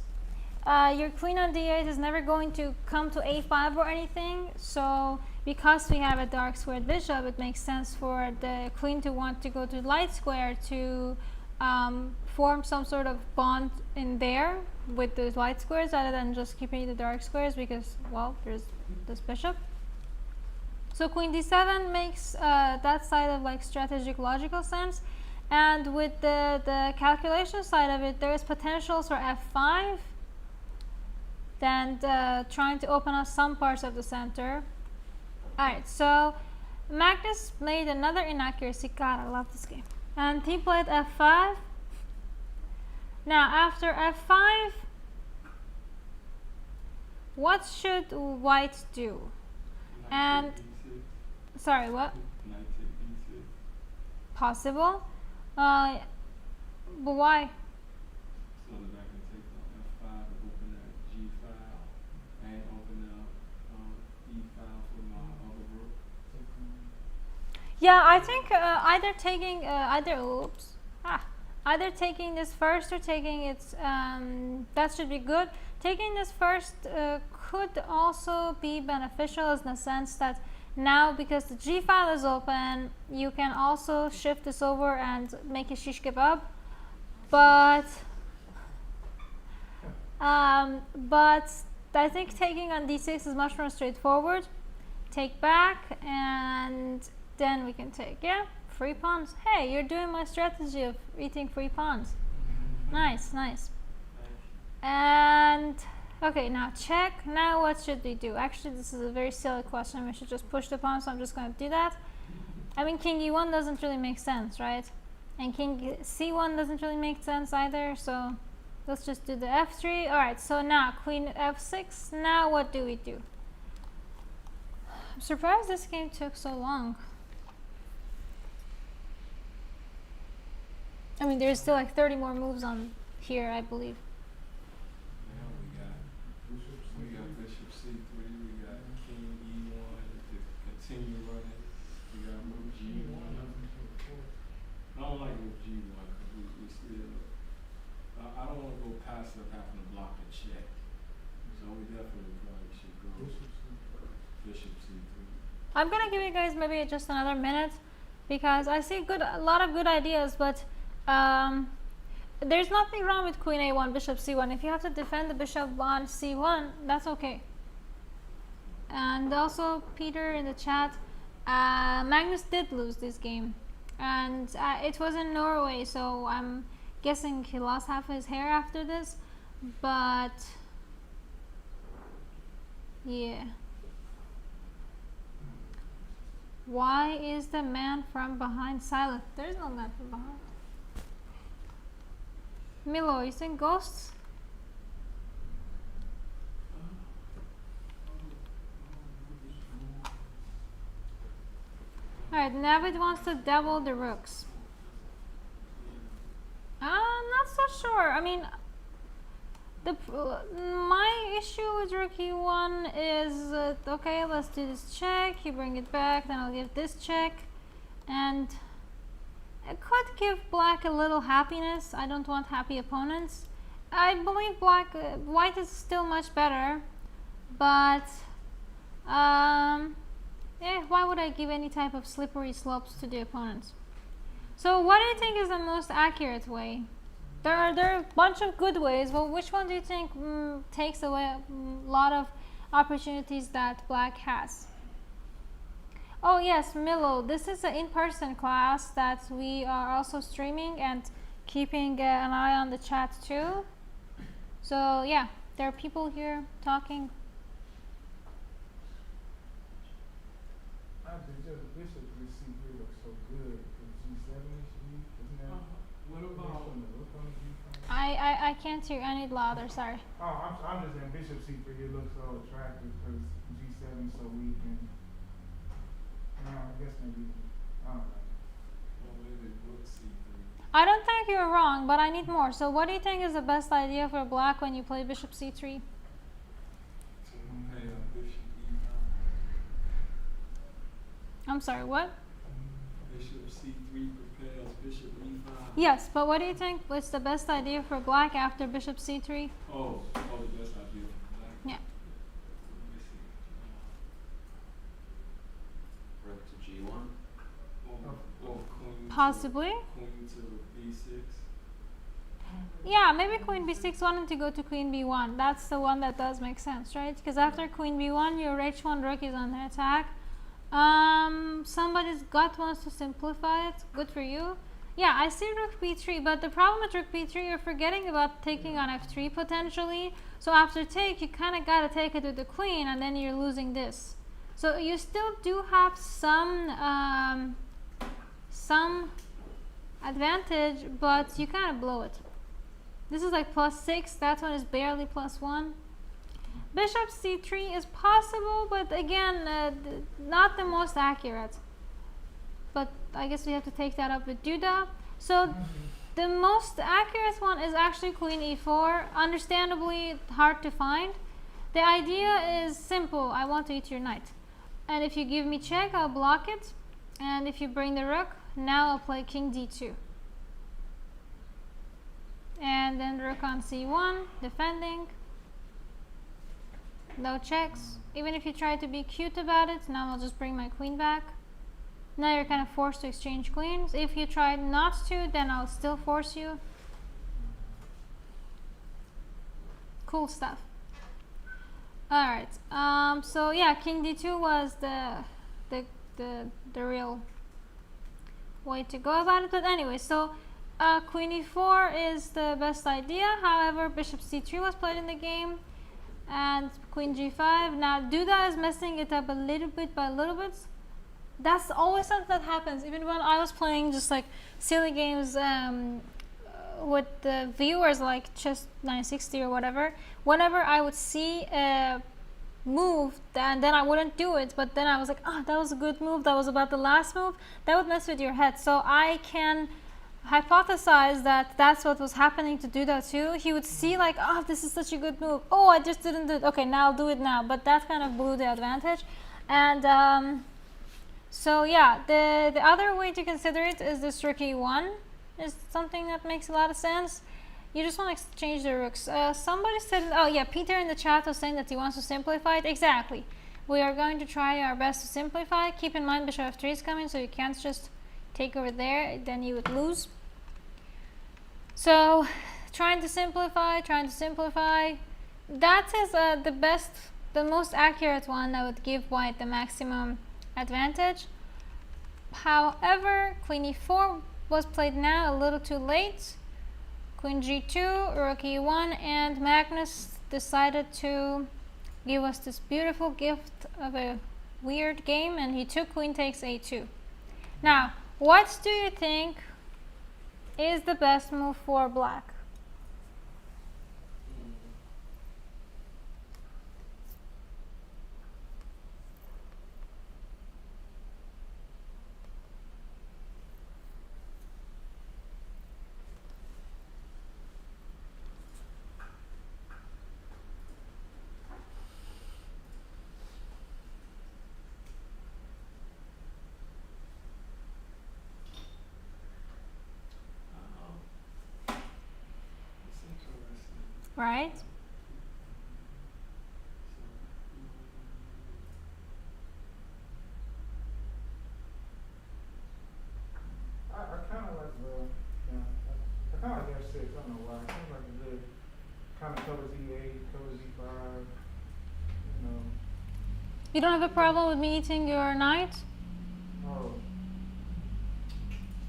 Your queen on d8 is never going to come to a5 or anything. So because we have a dark squared bishop, it makes sense for the queen to want to go to light square to form some sort of bond in there with the light squares rather than just keeping the dark squares, because, well, there's this bishop. So queen d7 makes that side of like strategic logical sense. And with the calculation side of it, there is potentials for f5, then trying to open up some parts of the center. Alright, so Magnus made another inaccuracy. God, I love this game. And he played f5. Now, after f5, what should white do? And, sorry, what? Knight to e6. Possible. But why? So that I can take on f5 and open that g file and open up e file for my other rook. Yeah, I think either taking this first or taking it, that should be good. Taking this first could also be beneficial in the sense that now, because the g file is open, you can also shift this over and make a shish kebab. But I think taking on d6 is much more straightforward. Take back, and then we can take, yeah, free pawns. Hey, you're doing my strategy of eating free pawns. Nice, nice. And okay, now check. Now what should we do? Actually, this is a very silly question. We should just push the pawn, so I'm just going to do that. I mean, king e1 doesn't really make sense, right? And king c1 doesn't really make sense either, so let's just do the f3. Alright, so now queen f6. Now what do we do? I'm surprised this game took so long. I mean, there's still like 30 more moves on here, I believe. Now we got bishop c3, we got king e1 to continue running. We got rook g1. I don't like rook g1 because we still, I don't want to go passive having to block a check. So we definitely probably should go bishop c3. I'm gonna give you guys maybe just another minute because I see a lot of good ideas, but there's nothing wrong with queen a1, bishop c1. If you have to defend the bishop on c1, that's okay. And also, Peter in the chat, Magnus did lose this game, and it was in Norway, so I'm guessing he lost half his hair after this. But yeah. Why is the man from behind silent? There's no man from behind. Milo, you think ghosts? Alright, Navid wants to double the rooks. I'm not so sure. I mean, my issue with rook e1 is, okay, let's do this check, you bring it back, then I'll give this check, and it could give black a little happiness. I don't want happy opponents. I believe white is still much better, but why would I give any type of slippery slopes to the opponents? So what do you think is the most accurate way? There are a bunch of good ways. Well, which one do you think takes away a lot of opportunities that black has? Oh yes, Milo, this is an in-person class that we are also streaming and keeping an eye on the chat too. So yeah, there are people here talking. I think just bishop receipt here looks so good. G7 isn't that? What about I can't hear. I need louder. Sorry. Oh, I'm just saying bishop c3 here looks so attractive because G7 so weak and I guess maybe I don't know. maybe rook c3? I don't think you're wrong, but I need more. So what do you think is the best idea for black when you play bishop c3? To prepare bishop e5. I'm sorry, what? Bishop c3 prepares bishop e5. Yes, but what do you think was the best idea for black after bishop c3? Oh, the best idea for black. Yeah. Let me see. Rook to g1. Or queen. Possibly. Queen to b6. Yeah, maybe queen b6 wanting to go to queen b1. That's the one that does make sense, right? Because after queen b1, your h1 rook is under attack. Somebody's gut wants to simplify it. Good for you. Yeah, I see rook b3, but the problem with rook b3, you're forgetting about taking on f3 potentially. So after take, you kind of got to take it with the queen, and then you're losing this. So you still do have some advantage, but you kind of blow it. This is like +6, that one is barely +1. Bishop c3 is possible, but again, not the most accurate. But I guess we have to take that up with Duda. So the most accurate one is actually queen e4. Understandably hard to find. The idea is simple. I want to eat your knight. And if you give me check, I'll block it. And if you bring the rook, now I'll play king d2. And then rook on c1, defending. No checks. Even if you try to be cute about it, now I'll just bring my queen back. Now you're kind of forced to exchange queens. If you try not to, then I'll still force you. Cool stuff. Alright, so yeah, king d2 was the real way to go about it. But anyway, so queen e4 is the best idea. However, bishop c3 was played in the game. And queen g5. Now Duda is messing it up a little bit by little bit. That's always something that happens. Even when I was playing just like silly games with the viewers like Chess 960 or whatever, whenever I would see a move and then I wouldn't do it, but then I was like, oh, that was a good move, that was about the last move, that would mess with your head. So I can hypothesize that that's what was happening to Duda too. He would see like, oh, this is such a good move, oh, I just didn't do it, okay, now I'll do it now. But that kind of blew the advantage. And so yeah, the other way to consider it is this rook e1 is something that makes a lot of sense. You just want to exchange the rooks. Somebody said, oh yeah, Peter in the chat was saying that he wants to simplify it. Exactly. We are going to try our best to simplify. Keep in mind bishop f3 is coming, so you can't just take over there, then you would lose. So trying to simplify. That is the most accurate one that would give white the maximum advantage. However, queen e4 was played now a little too late. Queen g2, rook e1, and Magnus decided to give us this beautiful gift of a weird game, and he took queen takes a2. Now, what do you think is the best move for black? Right? I kind of like I kind of like F6. I don't know why. I kind of like a good kind of covers E8, covers E5. You know. You don't have a problem with me eating your knight? Oh.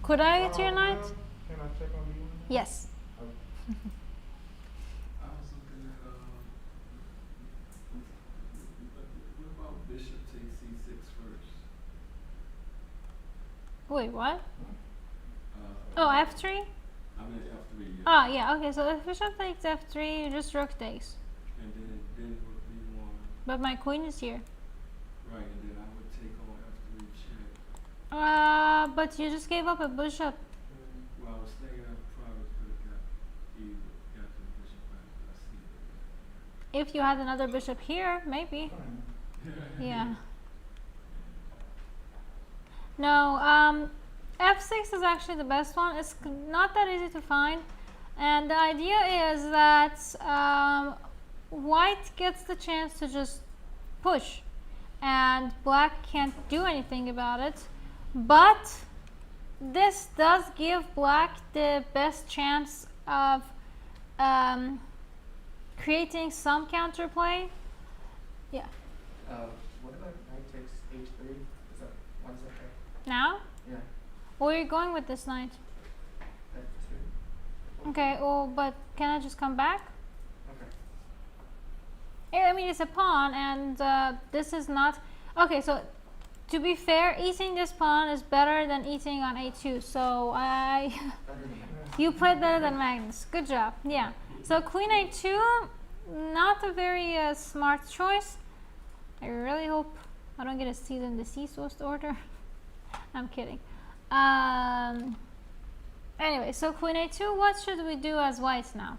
Could I eat your knight? Can I check on you? Yes. Oh. I was looking at what about bishop takes c6 first? Wait, what? Uh, Oh, f3? I mean f3. Yeah. Ah, yeah, okay, so if bishop takes f3, just rook takes. And then rook b1. But my queen is here. Right, and then I would take on f3 check. But you just gave up a bishop. Well, I was thinking If you had another bishop here, maybe. Yeah. No, f6 is actually the best one. It's not that easy to find. And the idea is that white gets the chance to just push. And black can't do anything about it. But this does give black the best chance of creating some counterplay. Yeah. What about knight takes h3? Is that, why is that there? Now? Yeah, Where are you going with this knight? f2. Okay, well, but can I just come back? Okay. I mean, it's a pawn, and this is not... Okay, so to be fair, eating this pawn is better than eating on a2. So you played better than Magnus. Good job. Yeah. So queen a2, not a very smart choice. I really hope I don't get a seat in the ceaseless order. I'm kidding. Anyway, so queen a2, what should we do as white now?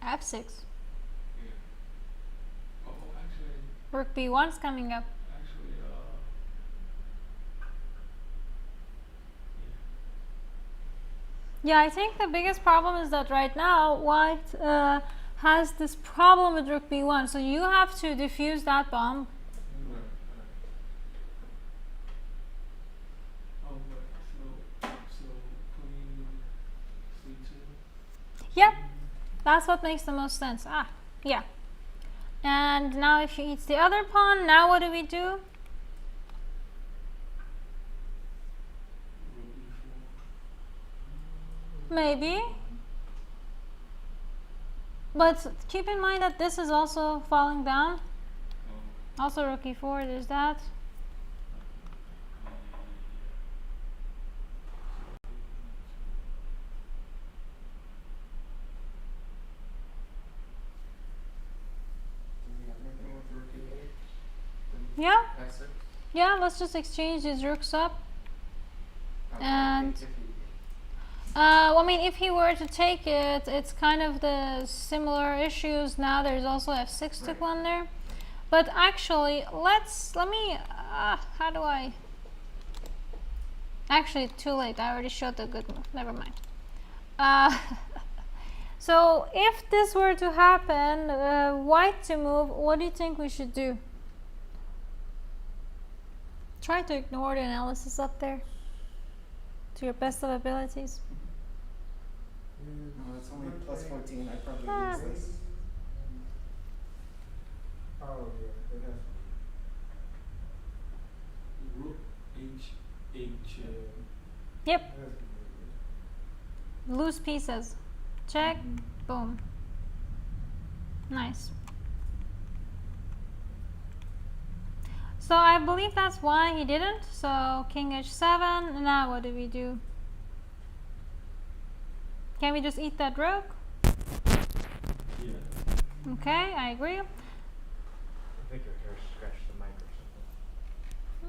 f6. Yeah. Oh, actually, Rook b1's coming up. actually, Yeah, I think the biggest problem is that right now white has this problem with rook b1, so you have to defuse that bomb. right, right. Oh, but so queen c2. Yep, that's what makes the most sense. Ah, yeah. And now if she eats the other pawn, now what do we do? Rook e4. Maybe. But keep in mind that this is also falling down. Also rook e4, there's that. Do we have anything with rook e8? Yeah, f6? yeah, let's just exchange these rooks up. And if he, I mean, if he were to take it, it's kind of the similar issues. Now there's also f6 to Right. plunder. But actually, let me, how do I? Actually, too late. I already showed the good move. Never mind. So if this were to happen, white to move, what do you think we should do? Try to ignore the analysis up there to your best of abilities. no, it's only plus 14. I probably Ah. use this. Oh, yeah, it has Rook h8. Yep, it has to be. loose pieces. Check, boom. Nice. So I believe that's why he didn't. So king h7. Now what do we do? Can we just eat that rook? Yeah. Okay, I agree. I think your hair scratched the mic or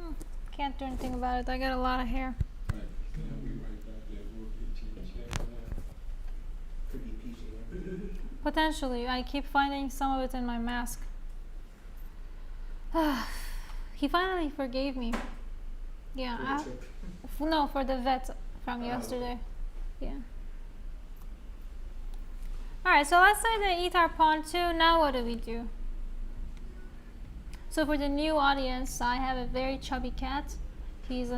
something. Can't do anything about it. I got a lot of hair. Right. Yeah, we right back there. Rook h8 check now. Could be PG. Potentially. I keep finding some of it in my mask. He finally forgave me. Yeah. For the chip. No, for the vet from Oh, yesterday. Yeah. Alright, so let's say they eat our pawn too. Now what do we do? So for the new audience, I have a very chubby cat. He has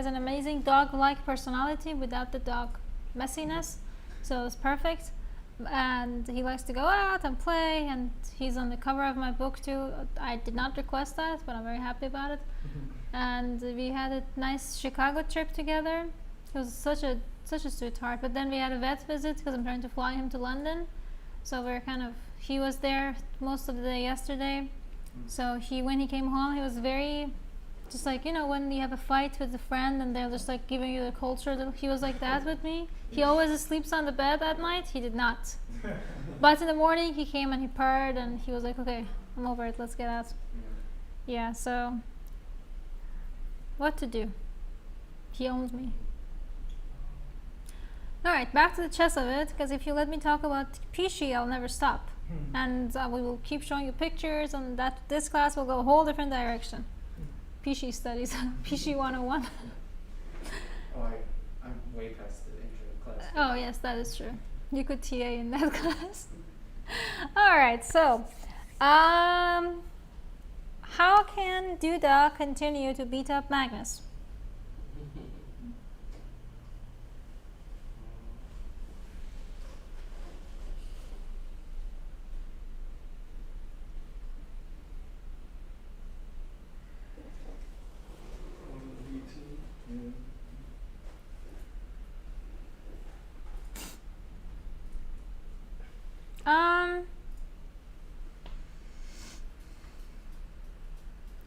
an amazing dog-like personality without the dog messiness. So it's perfect. And he likes to go out and play, and he's on the cover of my book too. I did not request that, but I'm very happy about it. And we had a nice Chicago trip together. He was such a sweetheart. But then we had a vet visit because I'm trying to fly him to London. So we're he was there most of the day yesterday. So when he came home, he was very, just like, you know, when you have a fight with a friend and they're just like giving you the cold shoulder, he was like that with me. He always sleeps on the bed at night. He did not. But in the morning, he came and he purred and he was like, okay, I'm over it. Let's get out. Yeah, so what to do? He owns me. Alright, back to the chess of it, because if you let me talk about Pishi, I'll never stop. And we will keep showing you pictures, and this class will go a whole different direction. Pishi studies, Pishi 101. Oh, I'm way past the intro class. Oh yes, that is true. You could TA in that class. Alright, so how can Duda continue to beat up Magnus?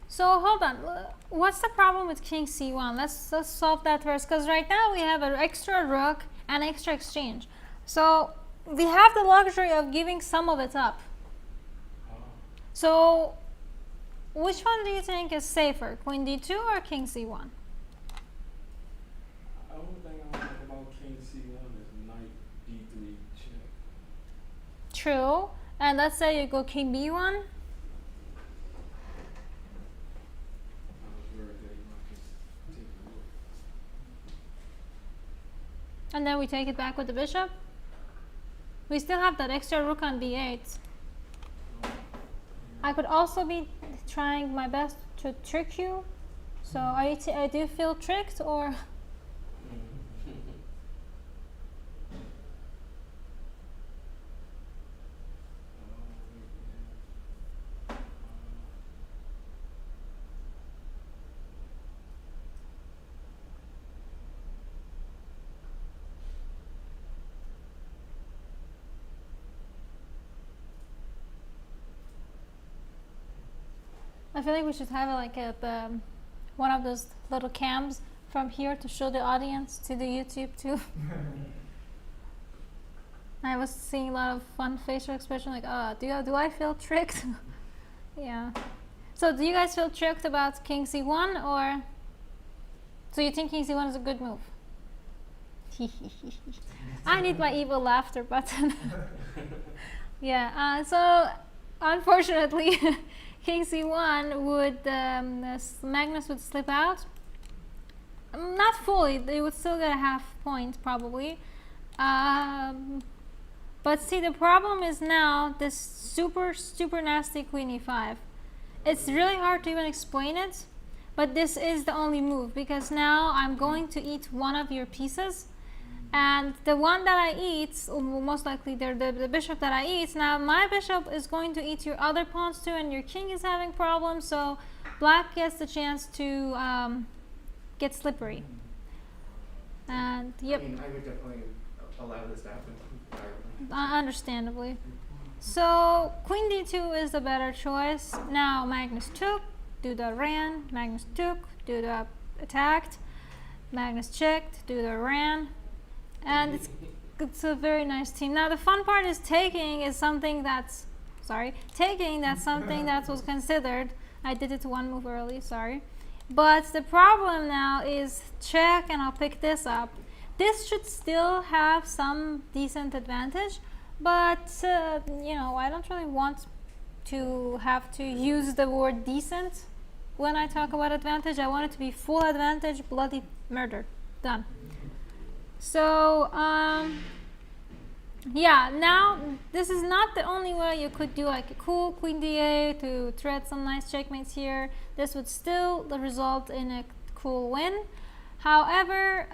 So hold on, what's the problem with king c1? Let's solve that first, because right now we have an extra rook and extra exchange. So we have the luxury of giving some of it up. So which one do you think is safer, queen d2 or king c1? The only thing I like about king c1 is knight d3 check. True. And let's say you go king b1. I was worried that you might just take a look. And then we take it back with the bishop. We still have that extra rook on b8. I could also be trying my best to trick you. So I do feel tricked, or I feel like we should have like one of those little cams from here to show the audience to the YouTube too. I was seeing a lot of fun facial expression, like, do I feel tricked? Yeah. So do you guys feel tricked about king c1, or so you think king c1 is a good move? I need my evil laughter button. Yeah. So unfortunately, king c1 would Magnus would slip out. Not fully. They would still get a half point probably. But see, the problem is now this super nasty queen e5. It's really hard to even explain it, but this is the only move, because now I'm going to eat one of your pieces, and the one that I eat, most likely the bishop that I eat, now my bishop is going to eat your other pawns too, and your king is having problems, so black gets the chance to get slippery. And yep. I mean, I would definitely allow this to happen. Understandably. So queen d2 is the better choice. Now Magnus took, Duda ran, Magnus took, Duda attacked, Magnus checked, Duda ran, and it's a very nice team. Now the fun part is taking something that was considered. I did it one move early, sorry. But the problem now is check, and I'll pick this up. This should still have some decent advantage, but you know, I don't really want to have to use the word decent when I talk about advantage. I want it to be full advantage, bloody murder. Done. So yeah, now this is not the only way. You could do like a cool queen da to thread some nice checkmates here. This would still result in a cool win. However,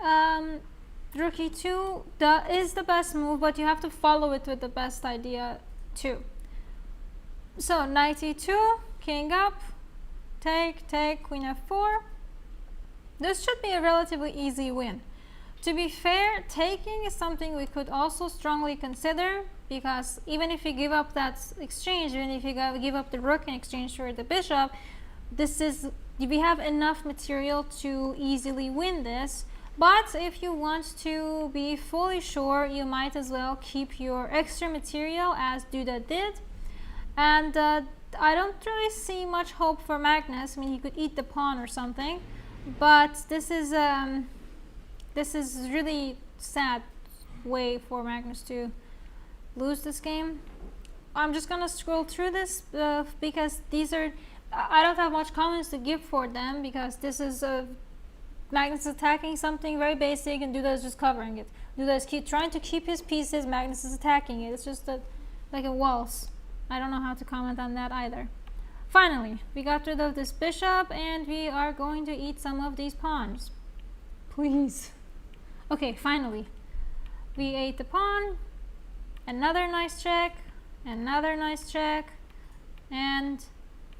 rook e2 is the best move, but you have to follow it with the best idea too. So knight e2, king up, take, queen f4. This should be a relatively easy win. To be fair, taking is something we could also strongly consider, because even if you give up that exchange, even if you give up the rook in exchange for the bishop, we have enough material to easily win this. But if you want to be fully sure, you might as well keep your extra material as Duda did. And I don't really see much hope for Magnus. I mean, he could eat the pawn or something, but this is really sad way for Magnus to lose this game. I'm just gonna scroll through this because I don't have much comments to give for them, because this is Magnus is attacking something very basic and Duda is just covering it. Duda is trying to keep his pieces, Magnus is attacking it. It's just like a waltz. I don't know how to comment on that either. Finally, we got rid of this bishop and we are going to eat some of these pawns. Please. Okay, finally. We ate the pawn. Another nice check. Another nice check. And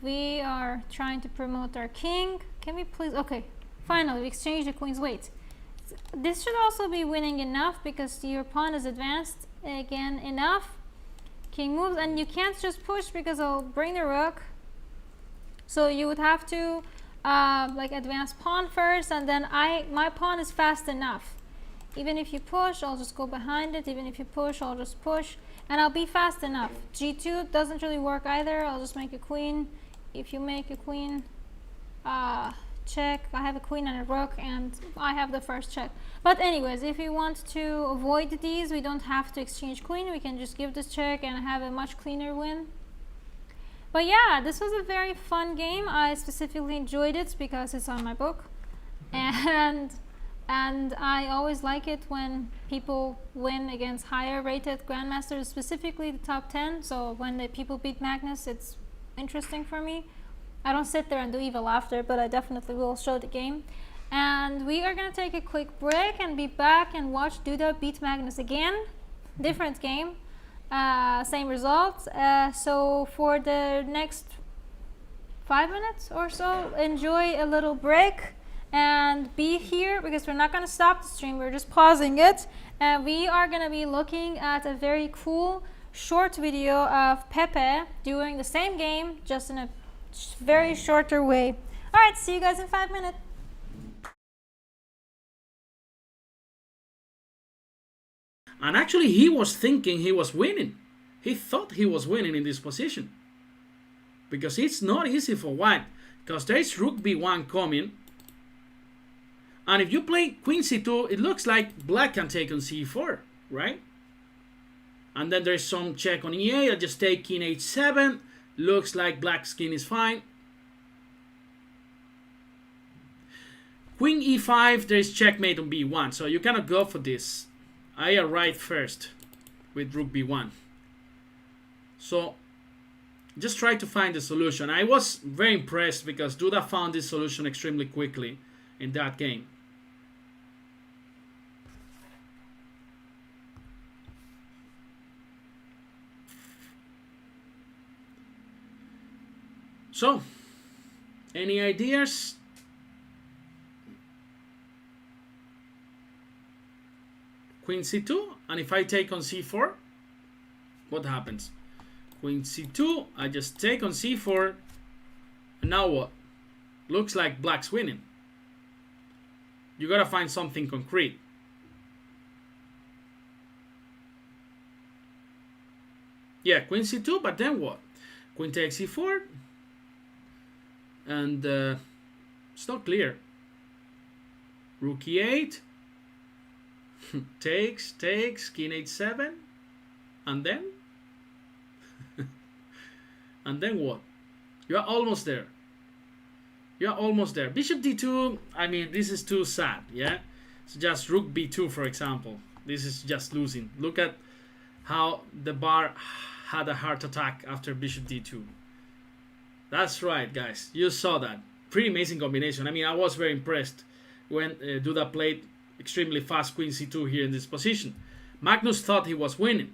we are trying to promote our king. Can we please? Okay, finally, we exchanged the queen's weight. This should also be winning enough because your pawn is advanced again enough. King moves, and you can't just push because I'll bring the rook. So you would have to like advance pawn first, and then my pawn is fast enough. Even if you push, I'll just go behind it. Even if you push, I'll just push, and I'll be fast enough. G2 doesn't really work either. I'll just make a queen. If you make a queen, check. I have a queen and a rook, and I have the first check. But anyways, if we want to avoid these, we don't have to exchange queen. We can just give this check and have a much cleaner win. But yeah, this was a very fun game. I specifically enjoyed it because it's on my book, and I always like it when people win against higher rated grandmasters, specifically the top 10. So when the people beat Magnus, it's interesting for me. I don't sit there and do evil after, but I definitely will show the game. And we are going to take a quick break and be back and watch Duda beat Magnus again. Different game, same results. So for the next 5 minutes or so, enjoy a little break and be here, because we're not going to stop the stream, we're just pausing it. And we are going to be looking at a very cool short video of Pepe doing the same game, just in a very shorter way. Alright, see you guys in 5 minutes. And actually he was thinking he was winning. He thought he was winning in this position. Because it's not easy for white. Because there is rook b1 coming. And if you play queen c2, it looks like black can take on c4, right? And then there's some check on e8. I'll just take king h7. Looks like black's king is fine. Queen e5, there is checkmate on b1. So you cannot go for this. I arrived first with rook b1. So just try to find the solution. I was very impressed because Duda found this solution extremely quickly in that game. So, any ideas? Queen c2, and if I take on c4, what happens? Queen c2, I just take on c4, and now what? Looks like black's winning. You gotta find something concrete. Yeah, queen c2, but then what? Queen takes c4, and it's not clear. Rook e8, takes, king h7, and then? And then what? You are almost there. You are almost there. Bishop d2, I mean, this is too sad, yeah? It's just rook b2, for example. This is just losing. Look at how the bar had a heart attack after bishop d2. That's right, guys. You saw that. Pretty amazing combination. I mean, I was very impressed when Duda played extremely fast queen c2 here in this position. Magnus thought he was winning.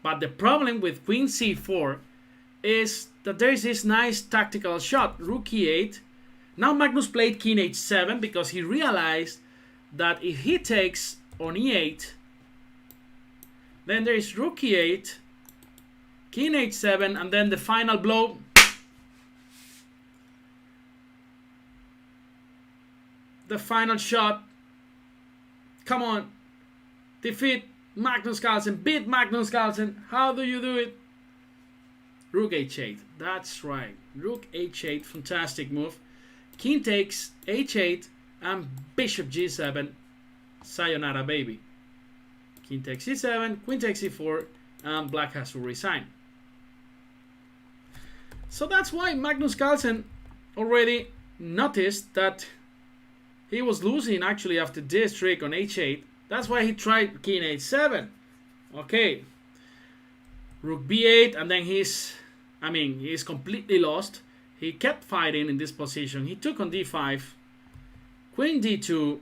But the problem with queen c4 is that there is this nice tactical shot, rook e8. Now Magnus played king h7 because he realized that if he takes on e8, then there is rook e8, King h7, and then the final blow. The final shot. Come on. Defeat Magnus Carlsen. Beat Magnus Carlsen. How do you do it? Rook h8. That's right. Rook h8. Fantastic move. King takes h8 and bishop g7. Sayonara, baby. King takes e7. Queen takes e4. And black has to resign. So that's why Magnus Carlsen already noticed that he was losing actually after this trick on h8. That's why he tried king h7. Okay. Rook b8, and then he's completely lost. He kept fighting in this position. He took on d5. Queen d2.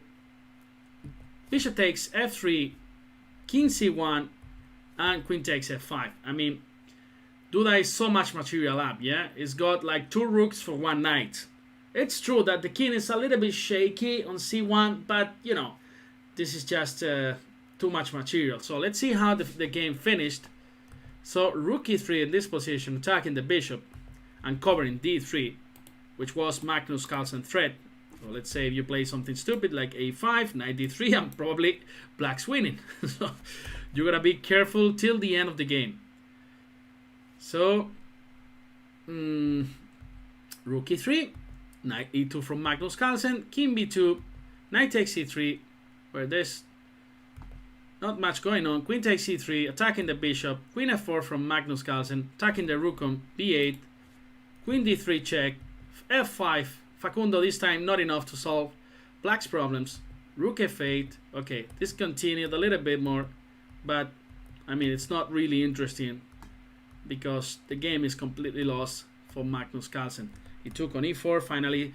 Bishop takes f3. King c1. And queen takes f5. I mean, Duda is so much material up, yeah? It's got like 2 rooks for 1 knight. It's true that the king is a little bit shaky on c1, but you know, this is just too much material. So let's see how the game finished. So rook e3 in this position, attacking the bishop and covering d3, which was Magnus Carlsen threat. So let's say if you play something stupid like a5, knight d3, and probably black's winning. So you gotta be careful till the end of the game. So rook e3. Knight e2 from Magnus Carlsen, king b2, knight takes e3, where there's not much going on. Queen takes e3, attacking the bishop, queen f4 from Magnus Carlsen, attacking the rook on b8, queen d3 check, f5, Facundo this time not enough to solve black's problems, rook f8. Okay, this continued a little bit more, but I mean it's not really interesting because the game is completely lost for Magnus Carlsen. He took on e4, finally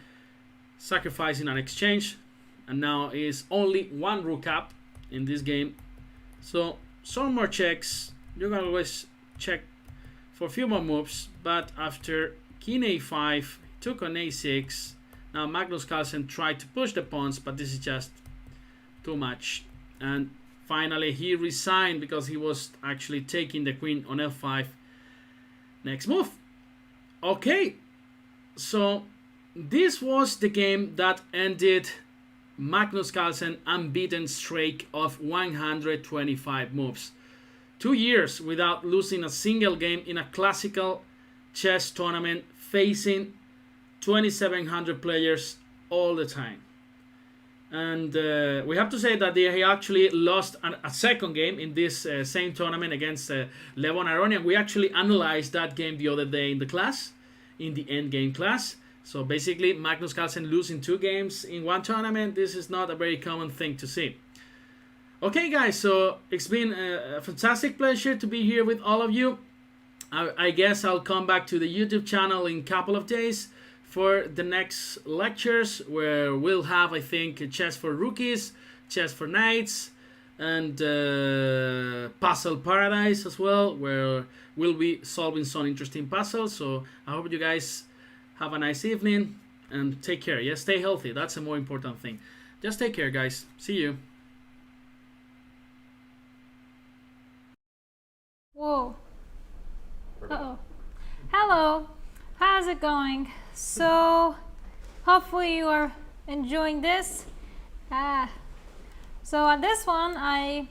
sacrificing an exchange, and now is only 1 rook up in this game. So some more checks. You can always check for a few more moves, but after king a5, he took on a6. Now Magnus Carlsen tried to push the pawns, but this is just too much. And finally he resigned because he was actually taking the queen on f5. Next move. Okay. So this was the game that ended Magnus Carlsen unbeaten streak of 125 moves. 2 years without losing a single game in a classical chess tournament, facing 2,700 players all the time. And we have to say that he actually lost a second game in this same tournament against Levon Aronian. We actually analyzed that game the other day in the class, in the Endgame class. So basically Magnus Carlsen losing 2 games in one tournament, this is not a very common thing to see. Okay guys, so it's been a fantastic pleasure to be here with all of you. I guess I'll come back to the YouTube channel in a couple of days for the next lectures, where we'll have, I think, chess for rookies, chess for knights, and puzzle paradise as well, where we'll be solving some interesting puzzles. So I hope you guys have a nice evening and take care. Yeah, stay healthy. That's the more important thing. Just take care, guys. See you. Whoa. Uh-oh. Hello. How's it going? So, hopefully you are enjoying this. So on this one, I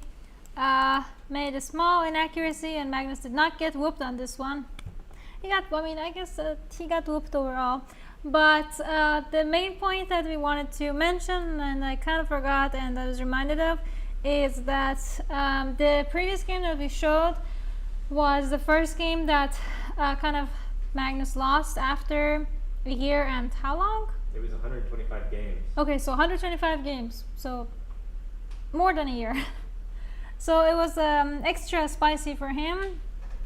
made a small inaccuracy, and Magnus did not get whooped on this one. He got, I mean, I guess he got whooped overall. But the main point that we wanted to mention, and I kind of forgot and I was reminded of, is that the previous game that we showed was the first game that kind of Magnus lost after a year and how long? It was 125 games. Okay, so 125 games, so more than a year. So it was extra spicy for him.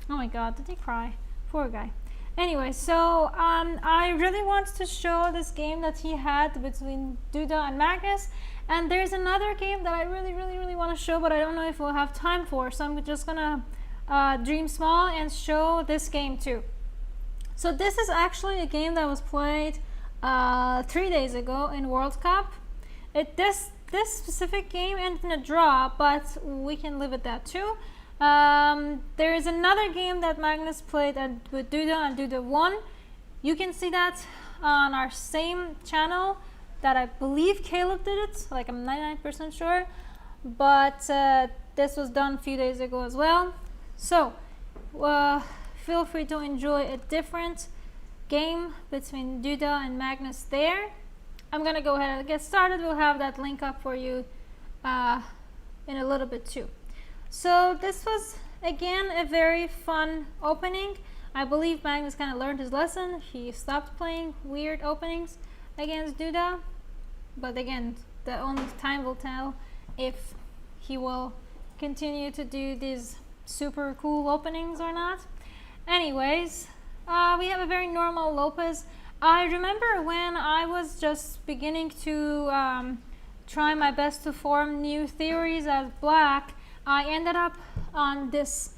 Oh my god, did he cry? Poor guy. Anyway, so I really want to show this game that he had between Duda and Magnus, and there's another game that I really want to show, but I don't know if we'll have time for, so I'm just gonna dream small and show this game too. So this is actually a game that was played 3 days ago in World Cup. This specific game ended in a draw, but we can live with that too. There is another game that Magnus played with Duda and Duda won. You can see that on our same channel that I believe Caleb did it, like I'm 99% sure, but this was done a few days ago as well. So feel free to enjoy a different game between Duda and Magnus there. I'm gonna go ahead and get started. We'll have that link up for you in a little bit too. So this was again a very fun opening. I believe Magnus kind of learned his lesson. He stopped playing weird openings against Duda, but again, the only time will tell if he will continue to do these super cool openings or not. Anyways, we have a very normal Lopez. I remember when I was just beginning to try my best to form new theories as black, I ended up on this.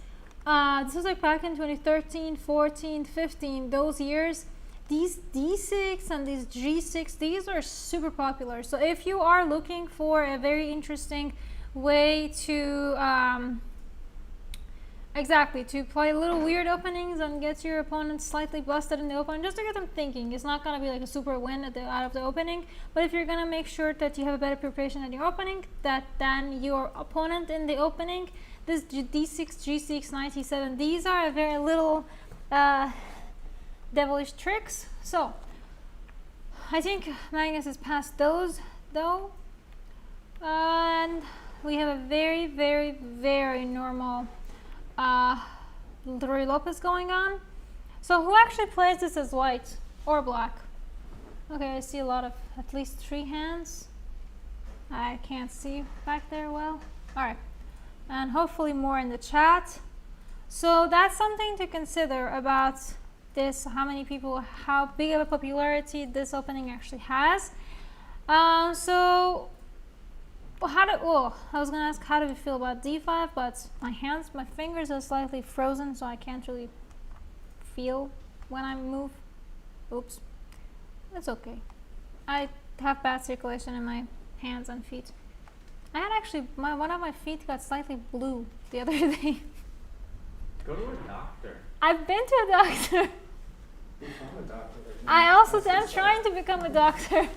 This was like back in 2013, 14, 15, those years. These D6 and these G6, these are super popular. So if you are looking for a very interesting way to to play little weird openings and get your opponent slightly busted in the opening, just to get them thinking. It's not going to be like a super win out of the opening, but if you're going to make sure that you have a better preparation at your opening than your opponent in the opening, this D6, G6, 97, these are a very little devilish tricks. So I think Magnus has passed those though, and we have a very, very, very normal Ruy Lopez going on. So who actually plays this as white or black? Okay, I see a lot of, at least 3 hands. I can't see back there well. Alright, and hopefully more in the chat. So that's something to consider about this, how many people, how big of a popularity this opening actually has. So I was gonna ask how do we feel about d5, but my fingers are slightly frozen, so I can't really feel when I move. Oops, it's okay. I have bad circulation in my hands and feet. I had actually one of my feet got slightly blue the other day. Go to a doctor. I've been to a doctor. Become a doctor. I also am trying to become a doctor.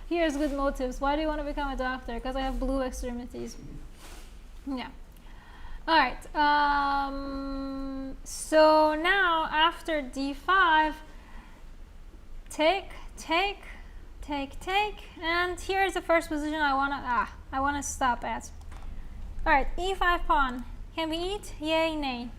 Here's good motives. Why do you want to become a doctor? Because I have blue extremities. Yeah. Alright. So now after d5, take, and here's the first position I wanna stop at. Alright, e5 pawn. Can we eat? Yay, nay.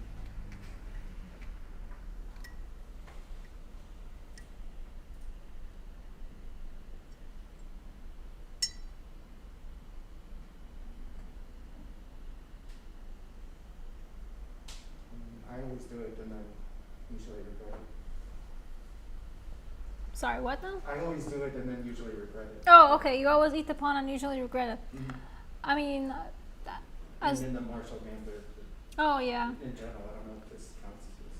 I always do it and then usually regret it. Sorry, what now? I always do it and then usually regret it. Oh, okay. You always eat the pawn and usually regret it. Mm-hmm. I mean, And in the martial game, oh yeah. in general, I don't know if this counts as this.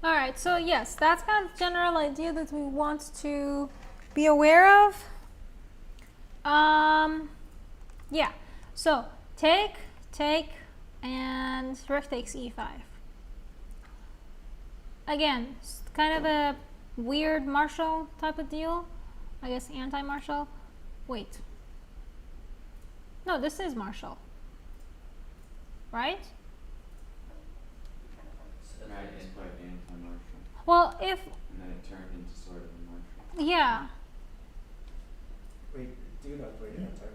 All right. So yes, that's kind of the general idea that we want to be aware of. Yeah. So take, and rook takes e5. Again, it's kind of a weird martial type of deal. I guess anti-martial. Wait. No, this is martial. Right? Right, it's quite anti-martial. Well, if... And then it turned into sort of a martial. Yeah. Wait, do not play anti-martial.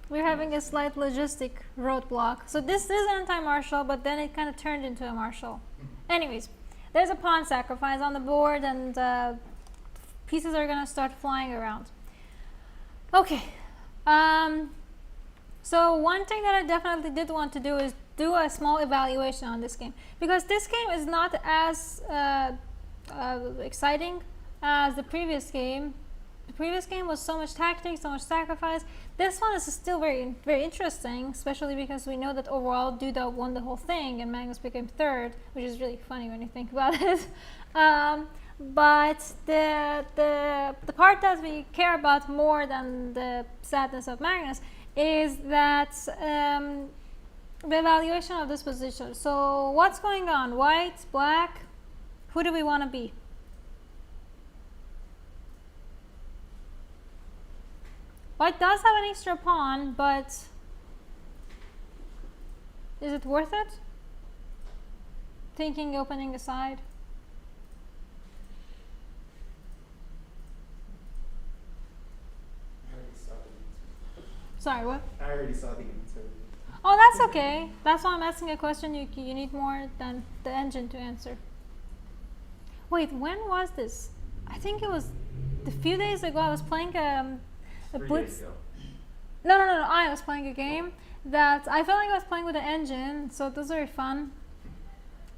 We're having a slight logistic roadblock. So this is anti-martial, but then it kind of turned into a martial. Anyways, there's a pawn sacrifice on the board, and pieces are going to start flying around. Okay. So one thing that I definitely did want to do is do a small evaluation on this game, because this game is not as exciting as the previous game. The previous game was so much tactics, so much sacrifice. This one is still very, very interesting, especially because we know that overall Duda won the whole thing and Magnus became third, which is really funny when you think about it. but the part that we care about more than the sadness of Magnus is that the evaluation of this position. So what's going on? White, black? Who do we want to be? White does have an extra pawn, but is it worth it? Thinking opening a side? I already saw the answer. Sorry, what? I already saw the answer. Oh, that's okay. That's why I'm asking a question you need more than the engine to answer. Wait, when was this? I think it was a few days ago. I was playing a 3 blitz. days ago. No. I was playing a game that I felt like I was playing with the engine, so it was very fun.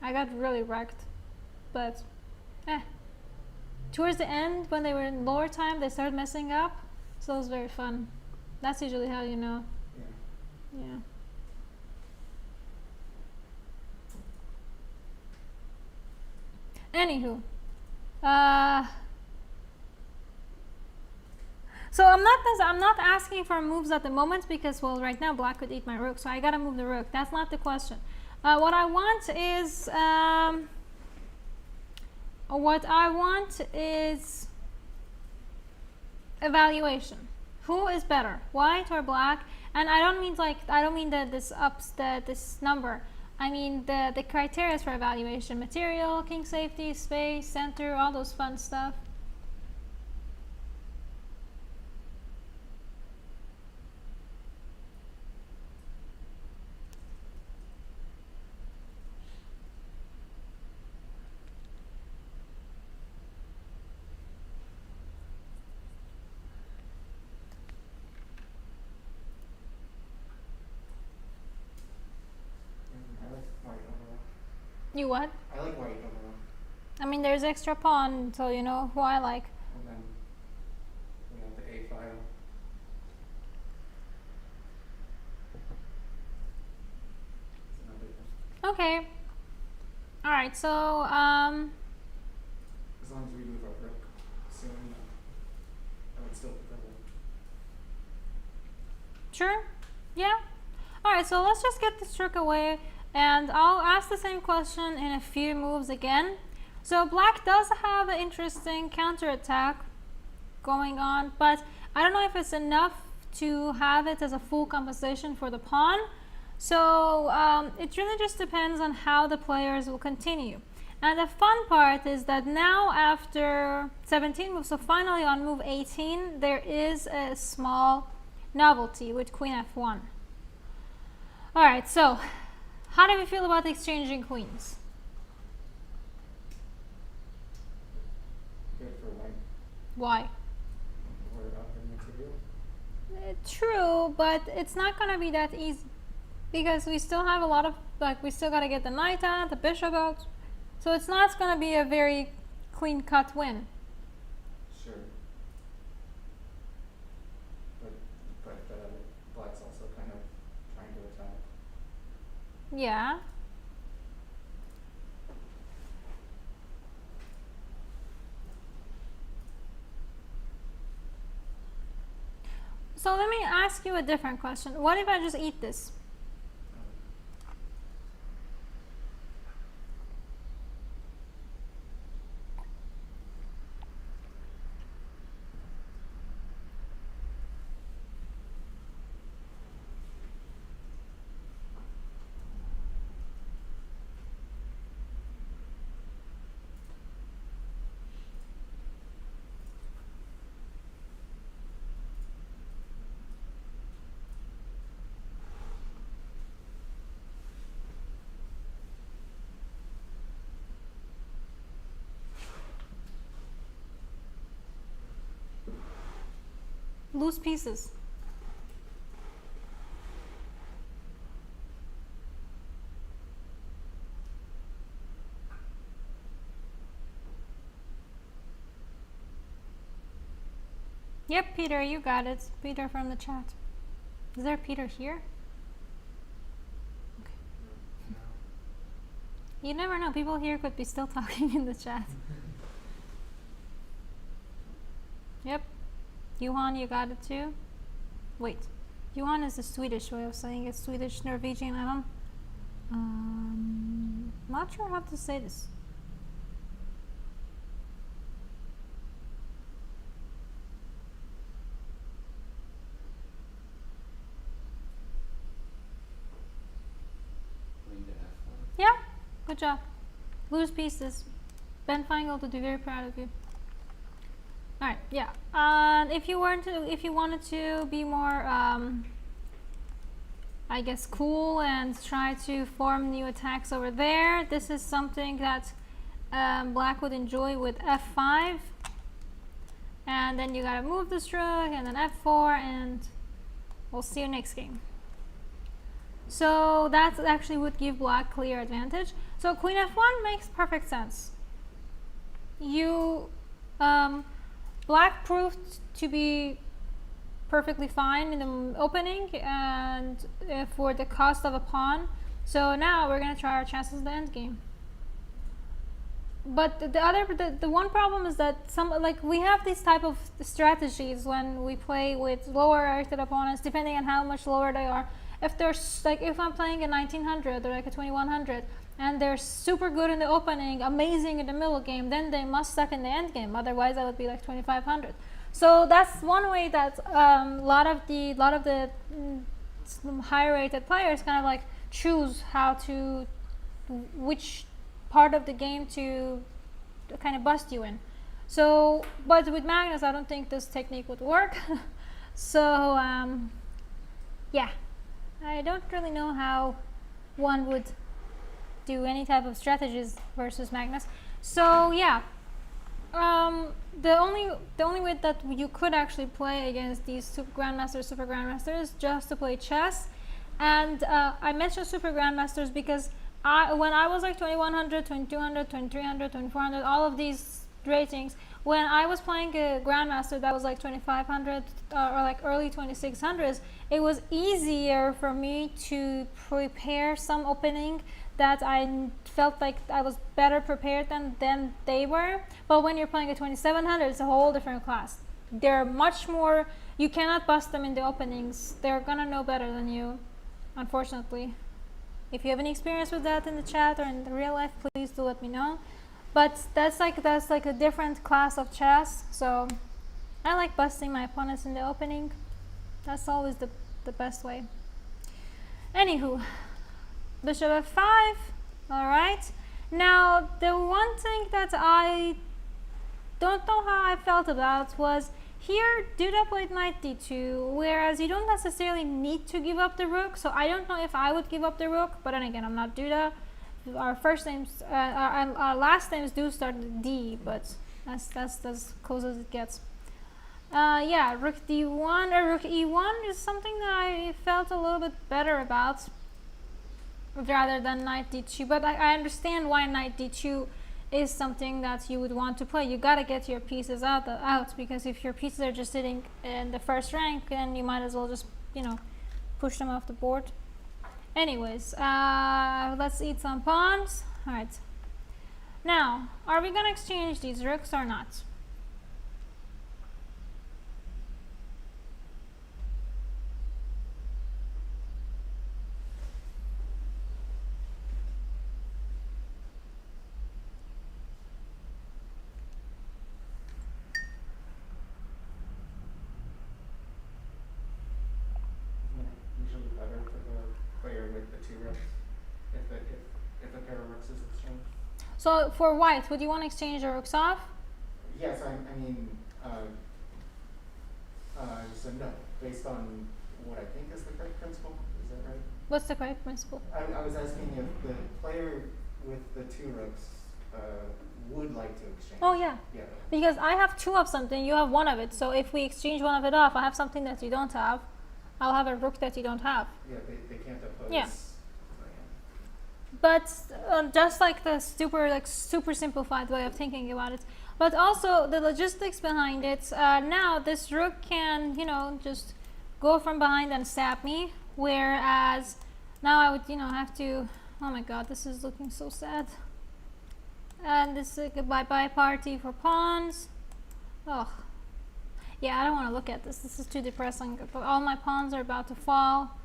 I got really wrecked, but towards the end, when they were in lower time, they started messing up, so it was very fun. That's usually how you know. Yeah. Yeah. Anywho, so I'm not asking for moves at the moment because, well, right now black could eat my rook, so I gotta move the rook. That's not the question. What I want is evaluation. Who is better, white or black? And I don't mean that this ups this number. I mean the criteria for evaluation: material, king safety, space, center, all those fun stuff. I like white overall. You what? I like white overall. I mean, there's extra pawn, so you know who I like. And then we have the A file. It's another thing. Okay. All right. So As long as we move our rook soon, I would still prefer white. sure. Yeah. All right. So let's just get this rook away, and I'll ask the same question in a few moves again. So black does have an interesting counterattack going on, but I don't know if it's enough to have it as a full compensation for the pawn. So it really just depends on how the players will continue. And the fun part is that now after 17 moves, so finally on move 18, there is a small novelty with queen f1. All right, so how do we feel about exchanging queens? Good for white. Why? Or upper material. True, but it's not gonna be that easy because we still have a lot of, like, we still gotta get the knight out, the bishop out, so it's not gonna be a very clean cut win. Sure. But black's also kind of trying to attack. Yeah. So let me ask you a different question. What if I just eat this? Loose pieces. Yep, Peter, you got it. Peter from the chat. Is there Peter here? Okay. No. You never know. People here could be still talking in the chat. Yep. Johan, you got it too? Wait. Johan is the Swedish way of saying it. Swedish, Norwegian, I don't... not sure how to say this. Queen to F1. Yeah, good job. Loose pieces. Ben Feingold would be very proud of you. Alright, yeah. If you wanted to be more, I guess, cool and try to form new attacks over there, this is something that Black would enjoy with F5. And then you gotta move this rook, and then F4, and we'll see you next game. So that actually would give Black clear advantage. So Queen F1 makes perfect sense. Black proved to be perfectly fine in the opening and for the cost of a pawn. So now we're gonna try our chances in the end game. But the one problem is that we have these type of strategies when we play with lower rated opponents, depending on how much lower they are. If there's if I'm playing a 1900 or like a 2100 and they're super good in the opening, amazing in the middle game, then they must suck in the end game. Otherwise, I would be like 2500. So that's one way that a lot of the higher rated players kind of like choose which part of the game to kind of bust you in. So, but with Magnus, I don't think this technique would work. So, yeah, I don't really know how one would do any type of strategies versus Magnus. So, yeah, the only way that you could actually play against these super grandmasters is just to play chess. And I mentioned super grandmasters because when I was like 2100, 2200, 2300, 2400, all of these ratings, when I was playing a grandmaster that was like 2500 or like early 2600s, it was easier for me to prepare some opening that I felt like I was better prepared than they were. But when you're playing a 2700, it's a whole different class. They're much more, you cannot bust them in the openings. They're gonna know better than you, unfortunately. If you have any experience with that in the chat or in the real life, please do let me know. But that's like a different class of chess. So I like busting my opponents in the opening. That's always the best way. Anywho, bishop f5. All right. Now the one thing that I don't know how I felt about was here Duda played knight d2, whereas you don't necessarily need to give up the rook. So I don't know if I would give up the rook, but then again, I'm not Duda. Our first names, our last names do start with D, but that's as close as it gets. Yeah, rook d1 or rook e1 is something that I felt a little bit better about, rather than knight d2. But I understand why knight d2 is something that you would want to play. You gotta get your pieces out, because if your pieces are just sitting in the first rank, then you might as well just, push them off the board. Anyways, let's eat some pawns. All right. Now, are we gonna exchange these rooks or not? Usually better for the player with the two rooks if a pair of rooks is exchanged. So for white, would you want to exchange your rooks off? Yes, I mean, so no, based on what I think is the correct principle. Is that right? What's the correct principle? I was asking if the player with the two rooks would like to exchange. Oh yeah. Yeah. Because I have two of something, you have one of it. So if we exchange one of it off, I have something that you don't have. I'll have a rook that you don't have. Yeah, they can't oppose. Yeah. But just like the super simplified way of thinking about it. But also the logistics behind it. Now this rook can, just go from behind and stab me. Whereas now I would, have to. Oh my God, this is looking so sad. And this is a bye-bye party for pawns. Oh. Yeah, I don't want to look at this. This is too depressing. But all my pawns are about to fall.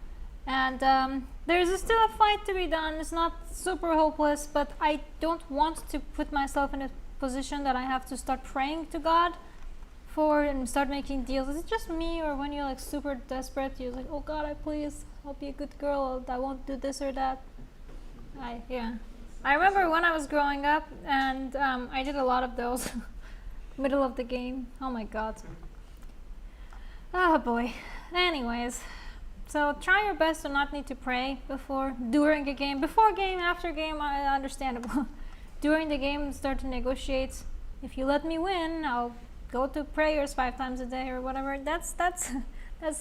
And there's still a fight to be done. It's not super hopeless, but I don't want to put myself in a position that I have to start praying to God for and start making deals. Is it just me, or when you're like super desperate, you're like, oh God, I'll be a good girl. I won't do this or that. Yeah. I remember when I was growing up, and I did a lot of those. Middle of the game. Oh my God. Oh boy. Anyways. So try your best to not need to pray during a game. Before game, after game, understandable. During the game, start to negotiate. If you let me win, I'll go to prayers 5 times a day or whatever. That's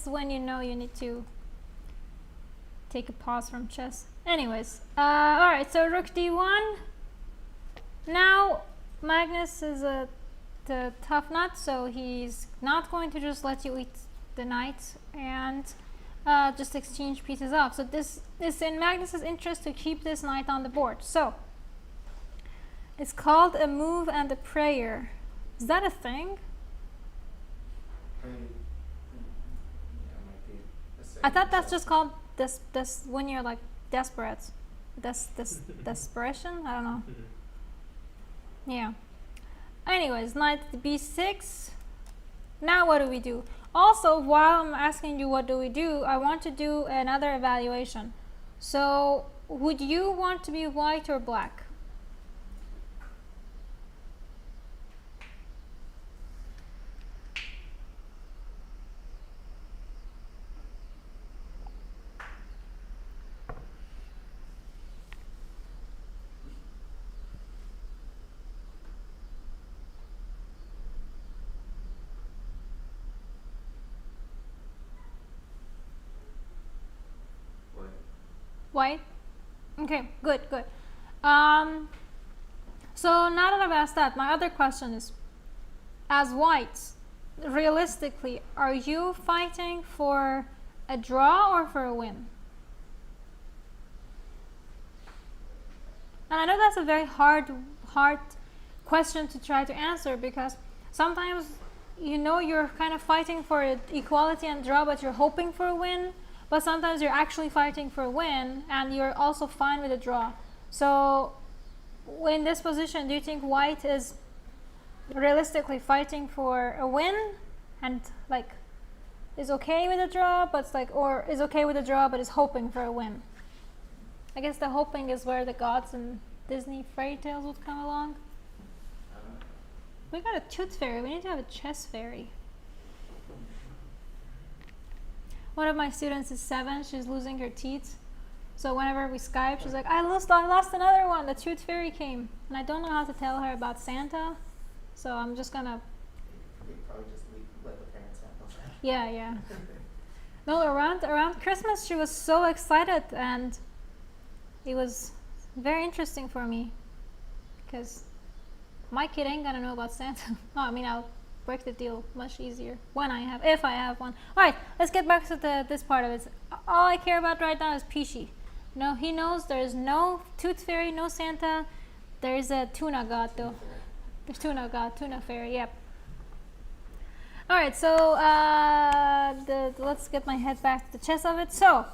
when you know you need to take a pause from chess. Anyways, alright, so rook d1. Now, Magnus is the tough nut, so he's not going to just let you eat the knight and just exchange pieces off. So this is in Magnus's interest to keep this knight on the board. So it's called a move and a prayer. Is that a thing? I thought that's just called this when you're like desperate. Desperation? I don't know. Yeah. Anyways, knight b6. Now what do we do? Also, while I'm asking you what do we do, I want to do another evaluation. So, would you want to be white or black? White? Okay, good. So now that I've asked that, my other question is, as whites, realistically, are you fighting for a draw or for a win? And I know that's a very hard question to try to answer, because sometimes you know you're kind of fighting for equality and draw, but you're hoping for a win. But sometimes you're actually fighting for a win, and you're also fine with a draw. So, in this position, do you think white is realistically fighting for a win, and like is okay with a draw, but or is okay with a draw but is hoping for a win? I guess the hoping is where the gods and Disney fairy tales would come along. We got a tooth fairy. We need to have a chess fairy. One of my students is 7. She's losing her teeth. So whenever we Skype, she's like, I lost another one. The tooth fairy came. And I don't know how to tell her about Santa. So I'm just gonna... We'd probably just let the parents handle that. Yeah. No, around Christmas, she was so excited. And it was very interesting for me. Because my kid ain't gonna know about Santa. No, I mean, I'll break the deal much easier if I have one. Alright, let's get back to this part of it. All I care about right now is Pishi. No, he knows there's no tooth fairy, no Santa. There's a tuna god though. There's tuna god, tuna fairy, yep. Alright, so let's get my head back to the chess of it. So,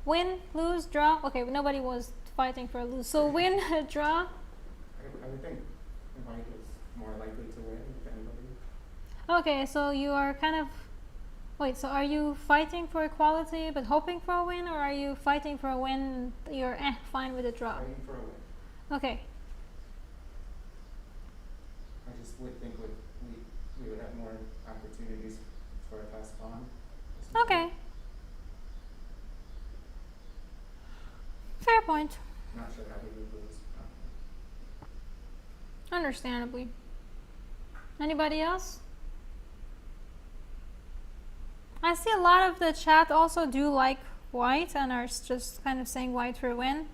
win, lose, draw. Okay, nobody was fighting for a lose. So win, draw. I would think white is more likely to win than anybody. Okay, so you are kind of... Wait, so are you fighting for equality but hoping for a win, or are you fighting for a win, you're fine with a draw? Fighting for a win. Okay. I just would think we would have more opportunities for a fast pawn. Okay. Fair point. Not sure how we would lose. Understandably. Anybody else? I see a lot of the chat also do like white and are just kind of saying white for a win.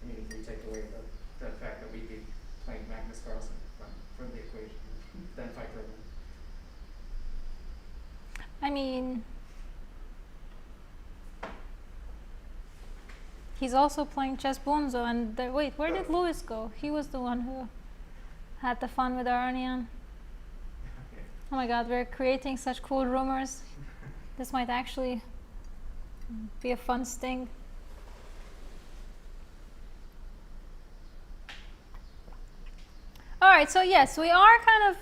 I mean, if we take away the fact that we'd be playing Magnus Carlsen from the I mean, he's also playing chess bonzo, and wait, where did Louis go? He was the one who had the fun with Arnian. Oh my god, we're creating such cool rumors. This might actually be a fun sting. Alright, so yes, we are kind of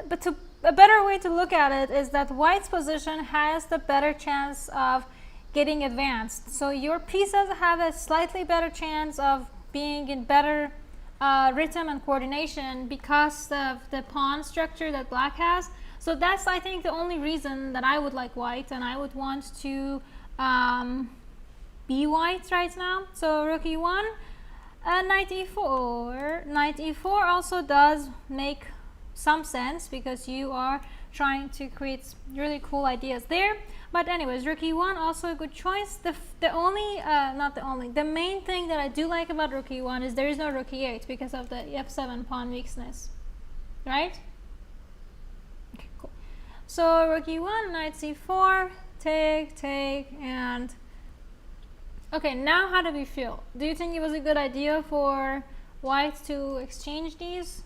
but a better way to look at it is that white's position has the better chance of getting advanced. So your pieces have a slightly better chance of being in better rhythm and coordination because of the pawn structure that black has. So that's, I think, the only reason that I would like white, and I would want to be white right now. So rook e1, knight e4. Knight e4 also does make some sense because you are trying to create really cool ideas there. But anyways, rook e1 also a good choice. The main thing that I do like about rook e1 is there is no rook e8 because of the f7 pawn weakness, right? Okay, cool. So rook e1, knight c4, take, and okay, now how do we feel? Do you think it was a good idea for white to exchange these?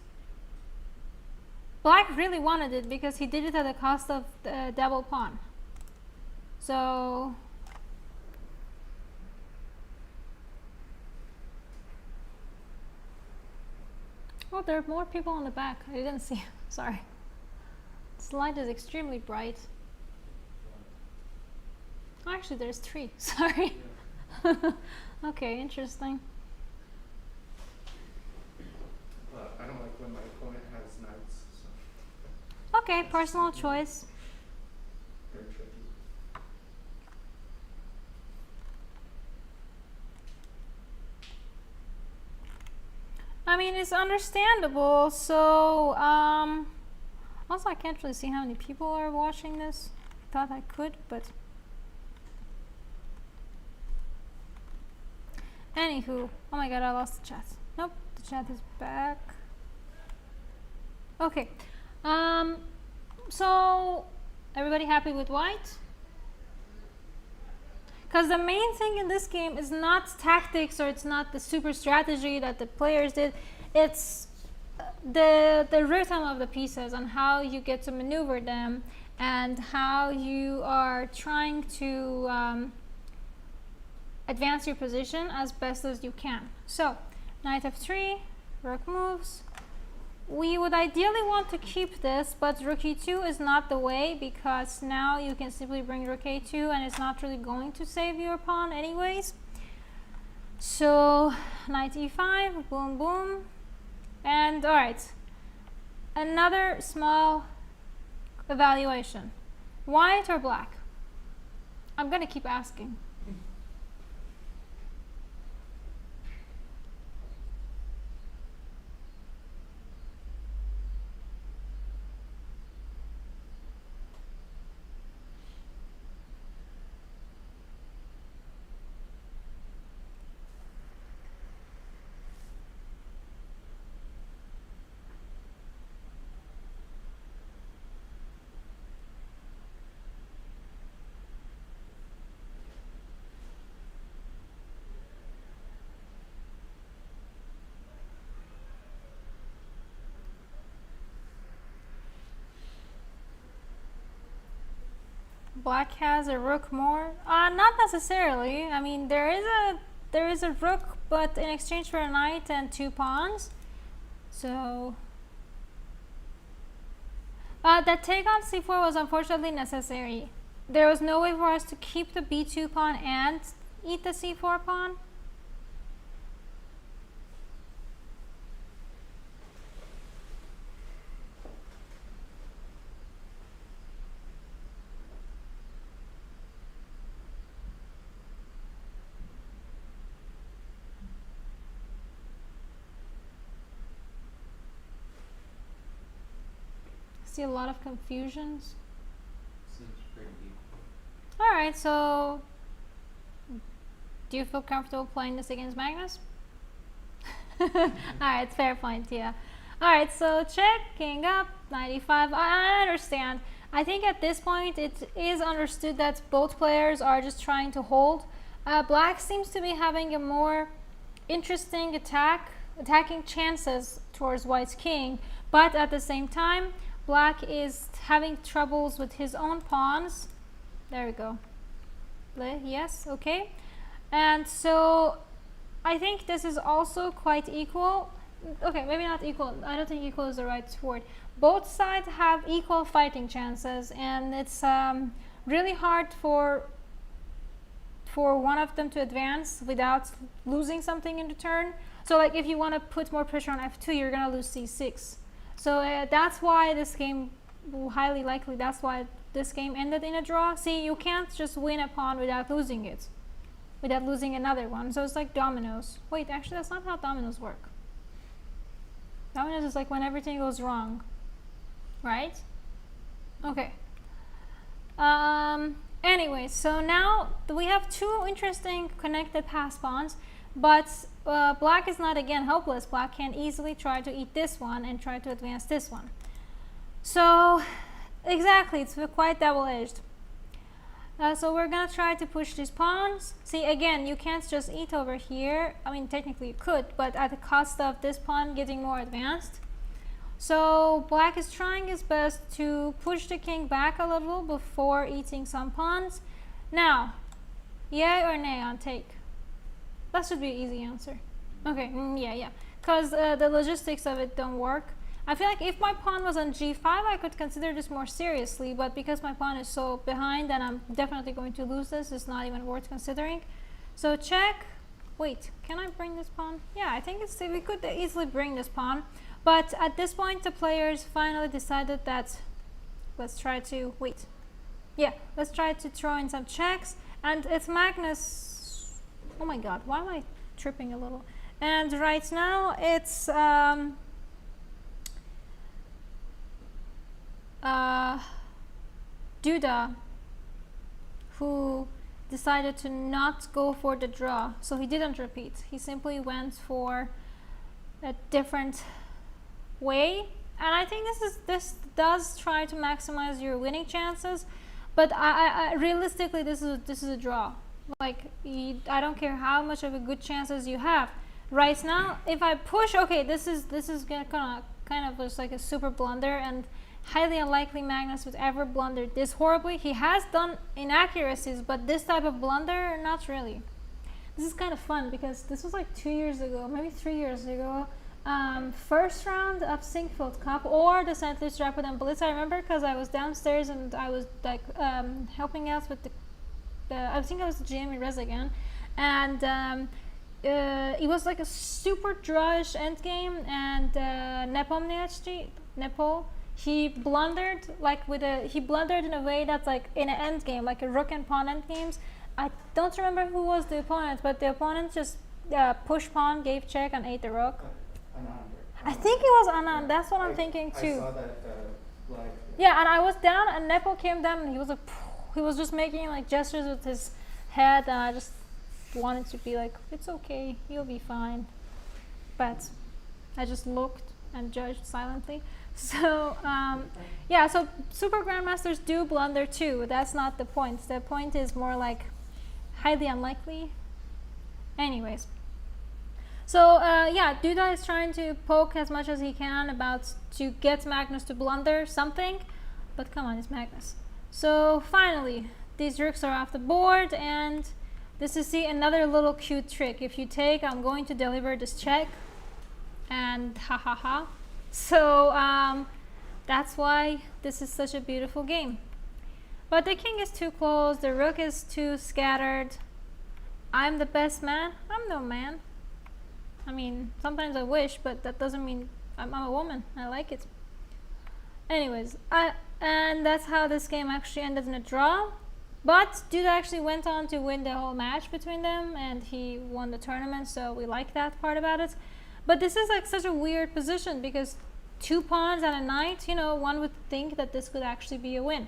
Black really wanted it because he did it at the cost of the double pawn. So oh, there are more people on the back. I didn't see. Sorry. This light is extremely bright. Oh, actually, there's 3. Sorry. Okay, interesting. I don't like when my opponent has knights, so Okay, personal choice. they're tricky. I mean, it's understandable. So, also I can't really see how many people are watching this. I thought I could, but anywho, oh my god, I lost the chat. Nope, the chat is back. Okay, so everybody happy with white? Because the main thing in this game is not tactics, or it's not the super strategy that the players did. It's the rhythm of the pieces and how you get to maneuver them and how you are trying to advance your position as best as you can. So knight f3, rook moves. We would ideally want to keep this, but rook e2 is not the way because now you can simply bring rook a2 and it's not really going to save your pawn anyways. So knight e5, boom boom. And alright, another small evaluation. White or black? I'm gonna keep asking. Black has a rook more? Not necessarily. I mean, there is a rook, but in exchange for a knight and 2 pawns. So that take on c4 was unfortunately necessary. There was no way for us to keep the b2 pawn and eat the c4 pawn. See a lot of confusions. Seems pretty equal. Alright, so do you feel comfortable playing this against Magnus? Alright, fair point, yeah. Alright, so check, king up, 95. I understand. I think at this point it is understood that both players are just trying to hold. Black seems to be having a more interesting attacking chances towards White's king, but at the same time, Black is having troubles with his own pawns. There we go. Yes, okay. And so I think this is also quite equal. Okay, maybe not equal. I don't think equal is the right word. Both sides have equal fighting chances, and it's really hard for one of them to advance without losing something in the turn. So like if you want to put more pressure on f2, you're gonna lose c6. So that's why this game, highly likely, that's why this game ended in a draw. See, you can't just win a pawn without losing it, without losing another one. So it's like dominoes. Wait, actually that's not how dominoes work. Dominoes is like when everything goes wrong, right? Okay. Anyway, so now we have two interesting connected pass pawns, but Black is not again hopeless. Black can easily try to eat this one and try to advance this one. So exactly, it's quite double-edged. So we're gonna try to push these pawns. See, again, you can't just eat over here. I mean, technically you could, but at the cost of this pawn getting more advanced. So Black is trying his best to push the king back a little before eating some pawns. Now, yay or nay on take? That should be an easy answer. Okay, yeah. Because the logistics of it don't work. I feel like if my pawn was on g5, I could consider this more seriously, but because my pawn is so behind and I'm definitely going to lose this, it's not even worth considering. So check. Wait, can I bring this pawn? Yeah, I think we could easily bring this pawn. But at this point, the players finally decided that let's try to throw in some checks. And it's Magnus. Oh my god, why am I tripping a little? And right now, it's Duda who decided to not go for the draw. So he didn't repeat. He simply went for a different way, and I think this does try to maximize your winning chances, but I realistically this is a draw. Like I don't care how much of a good chances you have right now. If I push, okay, this is gonna kind of just like a super blunder, and highly unlikely Magnus would ever blunder this horribly. He has done inaccuracies, but this type of blunder, not really. This is kind of fun because this was like 2 years ago, maybe 3 years ago. First round of Sinkfield Cup or the St. Louis Rapid and Blitz. I remember because I was downstairs and I was like helping out with I think I was the GM in Res again, and it was like a super drawish endgame, and Nepo, he blundered he blundered in a way that's like in an endgame, like a rook and pawn endgames. I don't remember who was the opponent, but the opponent just push pawn, gave check, and ate the rook. I think it was Anna. Yeah, that's what I'm thinking too. I saw that live. Yeah, and I was down, and Nepo came down, and he was he was just making like gestures with his head, and I just wanted to be like, it's okay, you'll be fine. But I just looked and judged silently. So yeah, so super grandmasters do blunder too. That's not the point. The point is more like highly unlikely. Anyways. So yeah, Duda is trying to poke as much as he can to get Magnus to blunder something, but come on, it's Magnus. So finally, these rooks are off the board, and this is another little cute trick. If you take, I'm going to deliver this check, and ha ha ha. So that's why this is such a beautiful game. But the king is too close, the rook is too scattered. I'm the best man. I'm no man. I mean, sometimes I wish, but that doesn't mean I'm a woman. I like it. Anyways, and that's how this game actually ended in a draw. But Duda actually went on to win the whole match between them, and he won the tournament, so we like that part about it. But this is like such a weird position because 2 pawns and a knight, you know, one would think that this could actually be a win.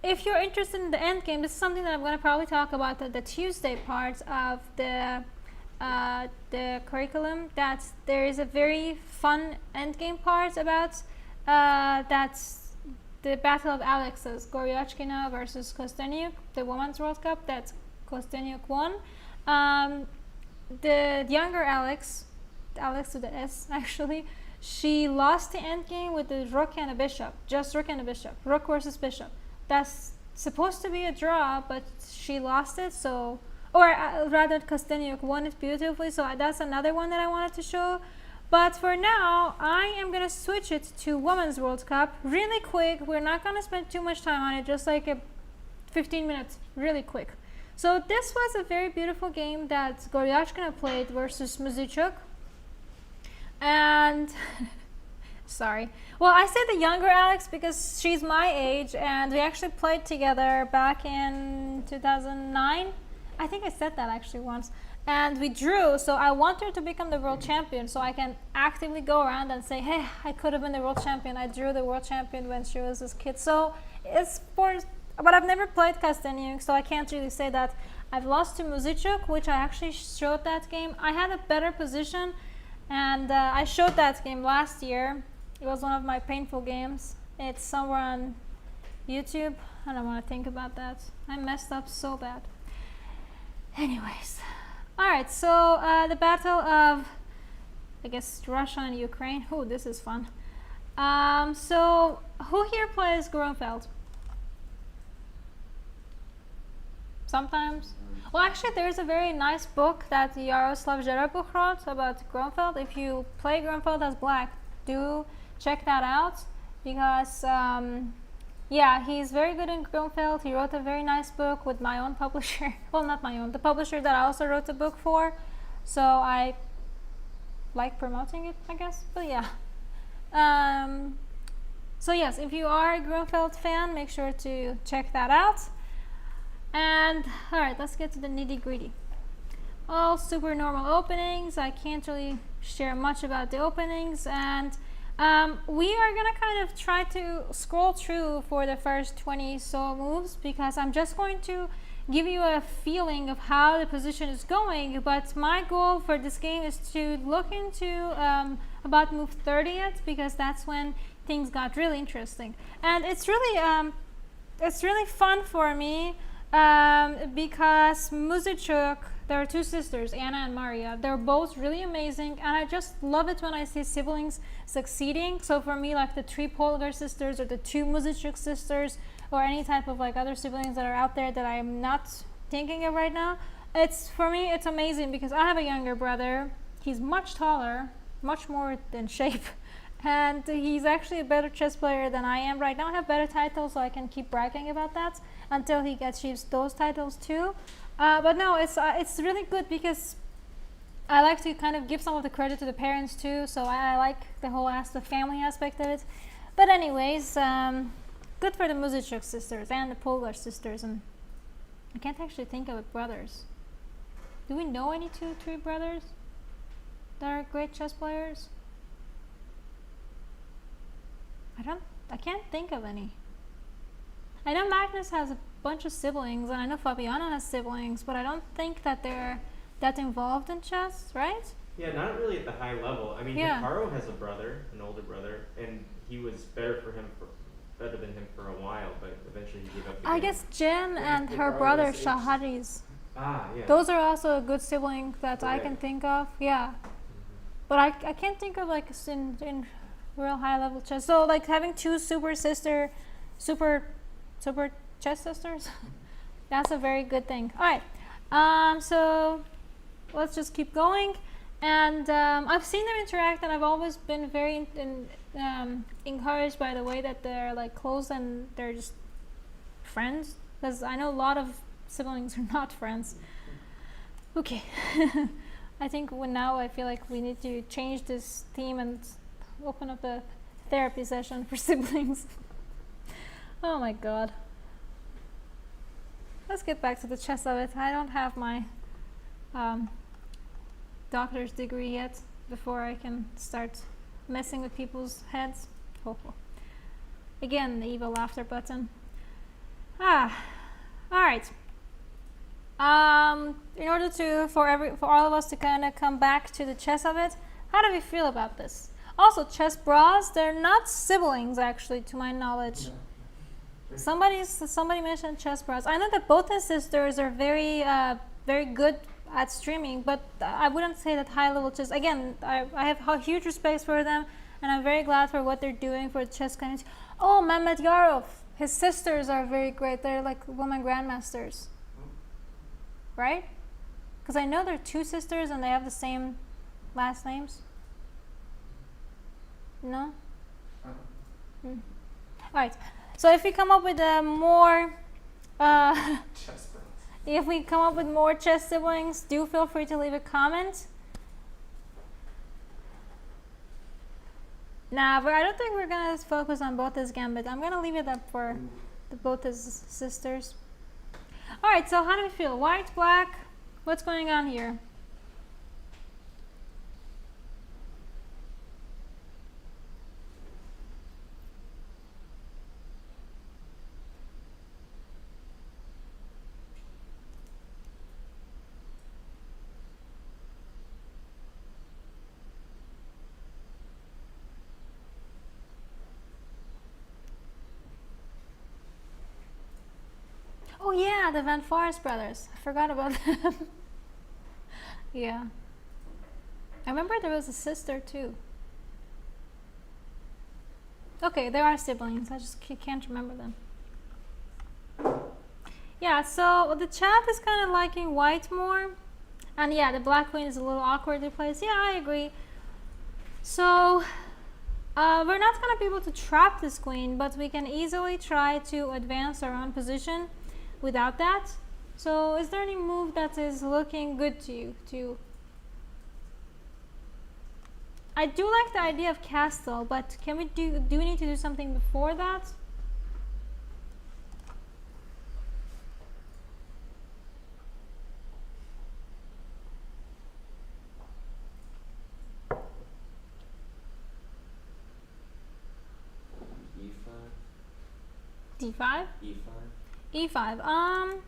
If you're interested in the endgame, this is something that I'm going to probably talk about at the Tuesday part of the the curriculum that there is a very fun endgame part about that's the battle of Alex's Goryachkina versus Kostyniuk, the Women's World Cup that Kostyniuk won. The younger Alex with the S actually, she lost the endgame with the rook and a bishop, just rook and a bishop, rook versus bishop. That's supposed to be a draw, but she lost it, so, or rather Kostyniuk won it beautifully, so that's another one that I wanted to show. But for now, I am gonna switch it to Women's World Cup really quick. We're not gonna spend too much time on it, just like 15 minutes, really quick. So this was a very beautiful game that Goryachkina played versus Muzychuk. And sorry. Well, I said the younger Alex because she's my age and we actually played together back in 2009. I think I said that actually once. And we drew, so I want her to become the world champion so I can actively go around and say, hey, I could have been the world champion. I drew the world champion when she was this kid. So it's for, but I've never played Kostyniuk, so I can't really say that. I've lost to Muzychuk, which I actually showed that game. I had a better position, and I showed that game last year. It was one of my painful games. It's somewhere on YouTube. I don't want to think about that. I messed up so bad. Anyways. Alright, so the battle of, I guess, Russia and Ukraine. Oh, this is fun. So, who here plays Gruenfeld? Sometimes? Well, actually, there's a very nice book that Yaroslav Zherabuch wrote about Gruenfeld. If you play Gruenfeld as black, do check that out because yeah, he's very good in Gruenfeld. He wrote a very nice book with my own publisher. Well, not my own, the publisher that I also wrote the book for. So I like promoting it, I guess. But yeah. So yes, if you are a Gruenfeld fan, make sure to check that out. And alright, let's get to the nitty-gritty. All super normal openings. I can't really share much about the openings, and we are gonna kind of try to scroll through for the first 20 so moves because I'm just going to give you a feeling of how the position is going, but my goal for this game is to look into about move 30th because that's when things got really interesting. And it's really fun for me because Muzychuk, there are two sisters, Anna and Maria. They're both really amazing, and I just love it when I see siblings succeeding. So for me, like the 3 Polgar sisters or the 2 Muzychuk sisters or any type of like other siblings that are out there that I'm not thinking of right now, for me, it's amazing because I have a younger brother. He's much taller, much more in shape, and he's actually a better chess player than I am right now. I have better titles, so I can keep bragging about that until he achieves those titles too. But no, it's really good because I like to kind of give some of the credit to the parents too, so I like the whole family aspect of it. But anyways, good for the Muzychuk sisters and the Polgar sisters, and I can't actually think of brothers. Do we know any 2, 3 brothers that are great chess players? I can't think of any. I know Magnus has a bunch of siblings, and I know Fabiano has siblings, but I don't think that they're that involved in chess, right? Yeah, not really at the high level. I mean, Yeah. Caro has a brother, an older brother, and he was better than him for a while, but eventually he gave up the I game. guess Jen and they her probably brother the same. Shahariz. Ah, yeah. Those are also a good sibling that I Yeah. can think of. Yeah, but I can't think of like in real high level chess. So like having 2 super chess sisters, that's a very good thing. All right, so let's just keep going. And I've seen them interact, and I've always been very encouraged by the way that they're like close and they're just friends. Because I know a lot of siblings are not friends. Okay, I think now I feel like we need to change this theme and open up a therapy session for siblings. Oh my god. Let's get back to the chess of it. I don't have my doctor's degree yet before I can start messing with people's heads. Oh. Again, the evil laughter button. Alright. in order to for all of us to kind of come back to the chess of it, how do we feel about this? Also, chess bras, they're not siblings actually, to my knowledge. Somebody mentioned chess bras. I know that both his sisters are very very good at streaming, but I wouldn't say that high level chess. Again, I have huge respect for them, and I'm very glad for what they're doing for the chess community. Oh, Mehmet Yarov, his sisters are very great. They're like women grandmasters, right? Because I know they're two sisters and they have the same last names. No? All right. So if we come up with a more, Chess bros. if we come up with more chess siblings, do feel free to leave a comment. Nah, but I don't think we're gonna focus on both his gambit. I'm gonna leave it up for both his sisters. All right. So how do we feel? White, black. What's going on here? Oh yeah, the Van Forest brothers. I forgot about them. Yeah. I remember there was a sister too. Okay, there are siblings. I just can't remember them. Yeah, so the chat is kind of liking white more. And yeah, the black queen is a little awkwardly placed. Yeah, I agree. So we're not going to be able to trap this queen, but we can easily try to advance our own position without that. So is there any move that is looking good to you? I do like the idea of castle, but can we do we need to do something before that? D5? E5. E5.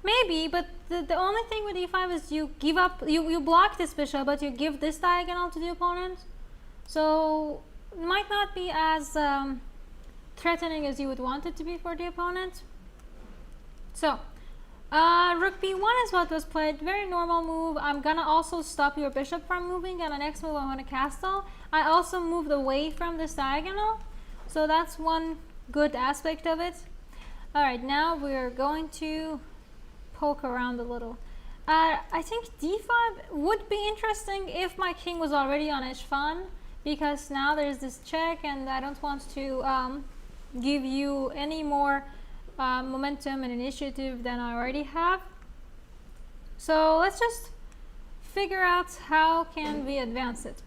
Maybe, but the only thing with E5 is you give up, you block this bishop, but you give this diagonal to the opponent. So it might not be as threatening as you would want it to be for the opponent. So rook b1 is what was played. Very normal move. I'm gonna also stop your bishop from moving, and the next move I want to castle. I also moved away from this diagonal, so that's one good aspect of it. All right, now we're going to poke around a little. I think d5 would be interesting if my king was already on h5, because now there's this check and I don't want to give you any more momentum and initiative than I already have. So let's just figure out how can we advance it.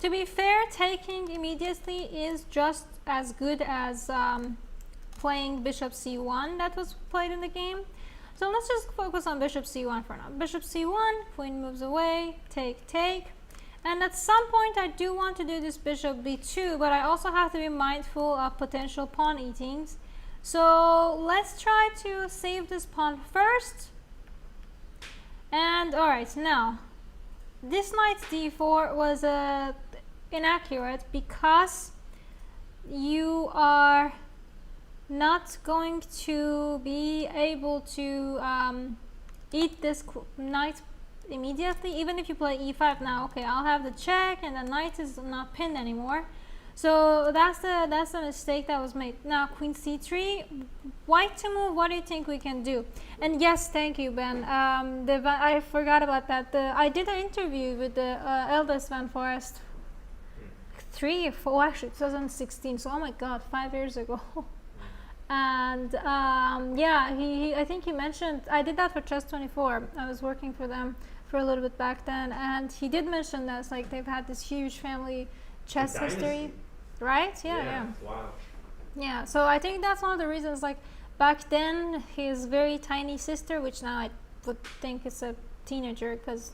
To be fair, taking immediately is just as good as playing bishop c1 that was played in the game. So let's just focus on bishop c1 for now. Bishop c1, queen moves away, take. And at some point I do want to do this bishop b2, but I also have to be mindful of potential pawn eatings. So let's try to save this pawn first. And alright, now this knight d4 was inaccurate because you are not going to be able to eat this knight immediately, even if you play e5 now. Okay, I'll have the check and the knight is not pinned anymore. So that's the mistake that was made. Now queen c3, white to move. What do you think we can do? And yes, thank you, Ben. I forgot about that. I did an interview with the eldest Van Forest 3 or 4, actually 2016. So oh my god, 5 years ago. And yeah, I think he mentioned, I did that for Chess24. I was working for them for a little bit back then, and he did mention that it's like they've had this huge family chess history, right? Yeah. Wow. Yeah, so I think that's one of the reasons, like back then his very tiny sister, which now I would think is a teenager because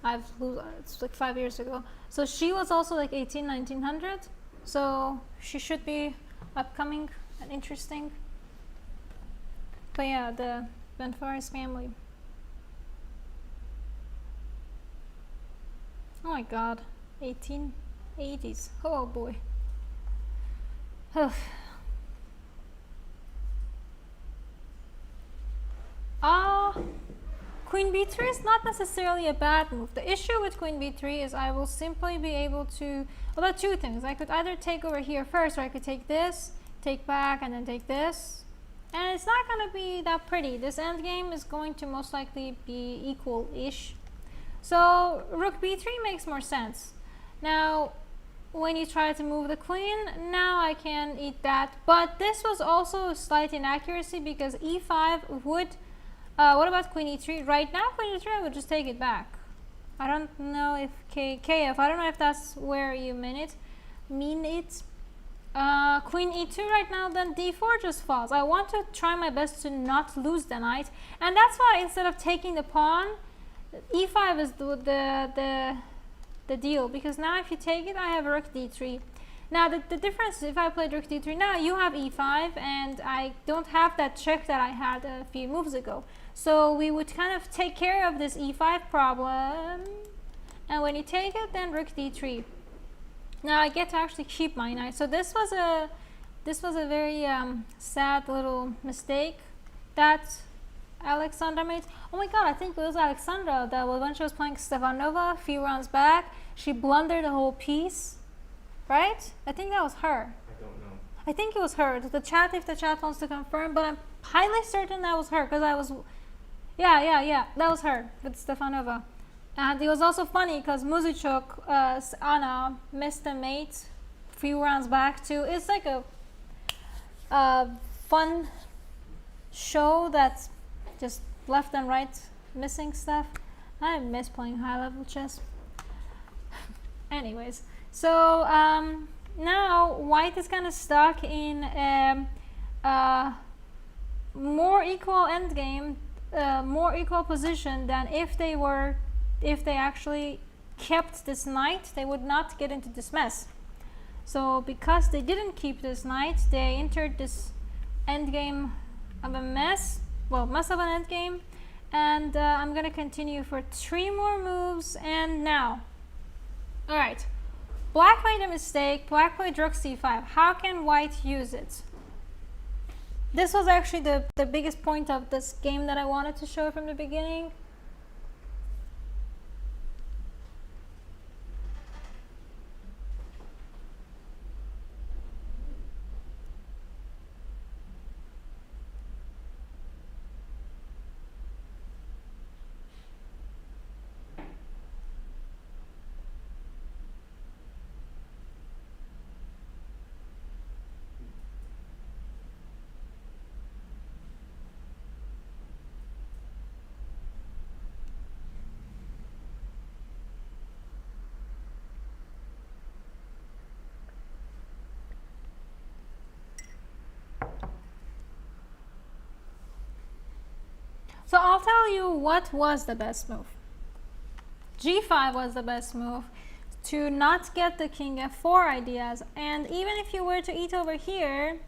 it's like 5 years ago, so she was also like 1900, so she should be upcoming and interesting. But yeah, the Van Forest family. Oh my god. 1880s. Oh boy. Queen b3 is not necessarily a bad move. The issue with queen b3 is I will simply be able to, well, there are two things. I could either take over here first, or I could take this, take back, and then take this. And it's not going to be that pretty. This endgame is going to most likely be equal-ish. So rook b3 makes more sense. Now, when you try to move the queen, now I can eat that. But this was also a slight inaccuracy because e5 would... what about queen e3? Right now, queen e3, I would just take it back. I don't know if kf, I don't know if that's where you mean it. Queen e2 right now, then d4 just falls. I want to try my best to not lose the knight. And that's why instead of taking the pawn, e5 is the deal. Because now if you take it, I have rook d3. Now the difference is if I played rook d3 now, you have e5 and I don't have that check that I had a few moves ago. So we would kind of take care of this e5 problem. And when you take it, then rook d3. Now I get to actually keep my knight. So this was a very sad little mistake that Aleksandra made. Oh my god, I think it was Aleksandra that when she was playing Stefanova a few rounds back, she blundered the whole piece. Right? I think that was her. I don't know. I think it was her. The chat, if the chat wants to confirm, but I'm highly certain that was her because I was... Yeah, that was her with Stefanova. And it was also funny because Muzychuk, Anna, missed a mate a few rounds back too. It's like a fun show that's just left and right missing stuff. I miss playing high level chess. Anyways, so now white is kind of stuck in a more equal endgame, more equal position than if they actually kept this knight, they would not get into this mess. So because they didn't keep this knight, they entered this endgame of a mess, well, mess of an endgame, and I'm gonna continue for 3 more moves. And now, all right, black made a mistake. Black played rook c5. How can white use it? This was actually the biggest point of this game that I wanted to show from the beginning. So I'll tell you what was the best move. G5 was the best move to not get the king f4 ideas. And even if you were to eat over here,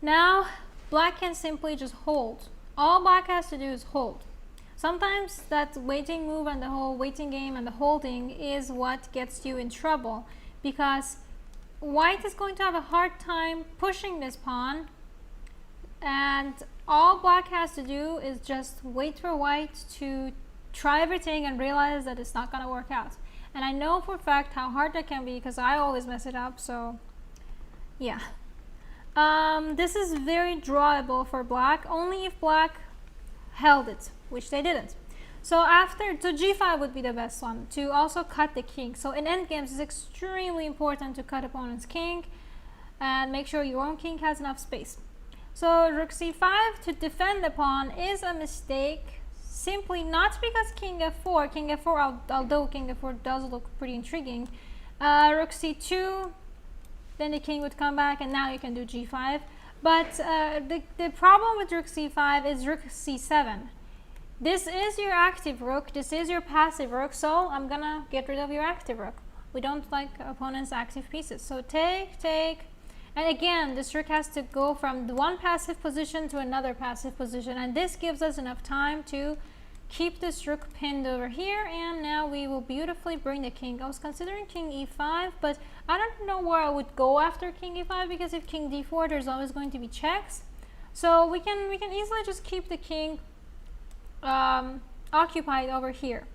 now black can simply just hold. All black has to do is hold. Sometimes that waiting move and the whole waiting game and the holding is what gets you in trouble, because white is going to have a hard time pushing this pawn, and all black has to do is just wait for white to try everything and realize that it's not going to work out. And I know for a fact how hard that can be because I always mess it up, so yeah. This is very drawable for black, only if black held it, which they didn't. So g5 would be the best one, to also cut the king. So in endgames, it's extremely important to cut opponent's king and make sure your own king has enough space. So rook c5 to defend the pawn is a mistake, simply not because king f4, although king f4 does look pretty intriguing. Rook c2, then the king would come back and now you can do g5. But the problem with rook c5 is rook c7. This is your active rook, this is your passive rook, so I'm gonna get rid of your active rook. We don't like opponent's active pieces. So take. And again, this rook has to go from the one passive position to another passive position, and this gives us enough time to keep this rook pinned over here, and now we will beautifully bring the king. I was considering king e5, but I don't know where I would go after king e5, because if king d4, there's always going to be checks. So we can easily just keep the king occupied over here.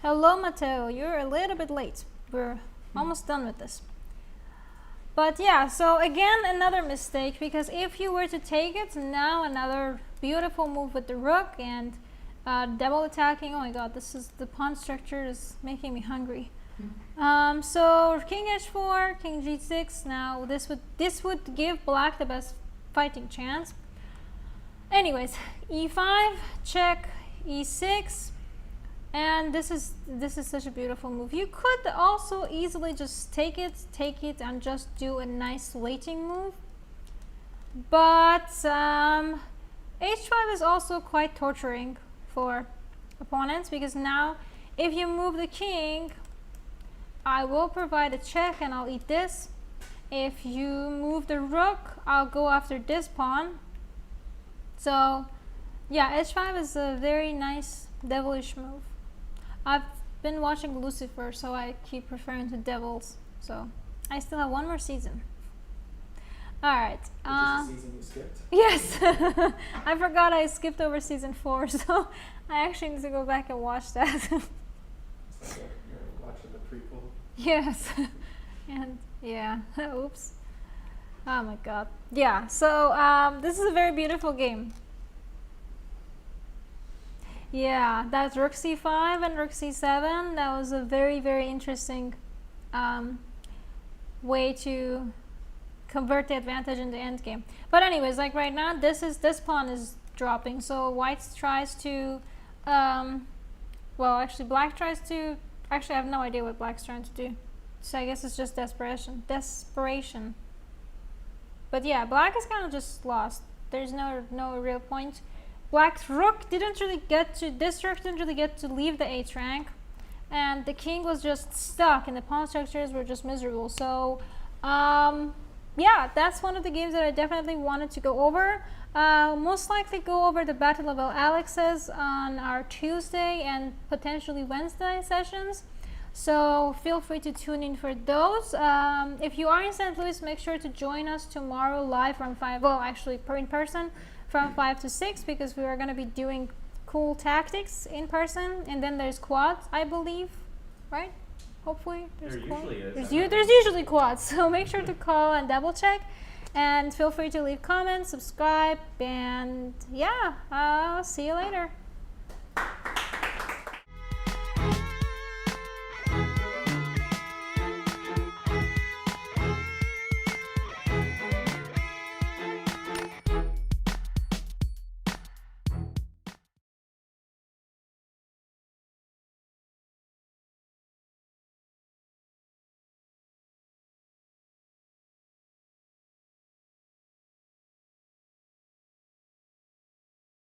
Hello, Matteo. You're a little bit late. We're almost done with this. But yeah, so again, another mistake, because if you were to take it, now another beautiful move with the rook and double attacking. Oh my god, the pawn structure is making me hungry. So king h4, king g6. Now this would give black the best fighting chance. Anyways, e5, check, e6. And this is such a beautiful move. You could also easily just take it and just do a nice waiting move. But h5 is also quite torturing for opponents, because now if you move the king, I will provide a check and I'll eat this. If you move the rook, I'll go after this pawn. So yeah, h5 is a very nice devilish move. I've been watching Lucifer, so I keep referring to devils. So I still have one more season. Alright. Which is the season you skipped? Yes. I forgot I skipped over season 4, so I actually need to go back and watch that. It's like you're watching the prequel. Yes. And yeah, oops. Oh my god. Yeah, so this is a very beautiful game. Yeah, that's rook c5 and rook c7. That was a very, very interesting way to convert the advantage in the endgame. But anyways, like right now, this pawn is dropping. So white tries to, well, actually black tries to. Actually, I have no idea what black's trying to do. So I guess it's just desperation. But yeah, black is kind of just lost. There's no real point. Black's rook didn't really get to, this rook didn't really get to leave the 8th rank, and the king was just stuck, and the pawn structures were just miserable. So yeah, that's one of the games that I definitely wanted to go over. Most likely go over the battle level Alex's on our Tuesday and potentially Wednesday sessions. So feel free to tune in for those. If you are in St. Louis, make sure to join us tomorrow live from 5, well actually in person, from 5 to 6, because we are going to be doing cool tactics in person, and then there's quads, I believe, right? Hopefully there's There quads. usually is. There's usually quads, so make sure to call and double check, and feel free to leave comments, subscribe, and yeah, I'll see you later.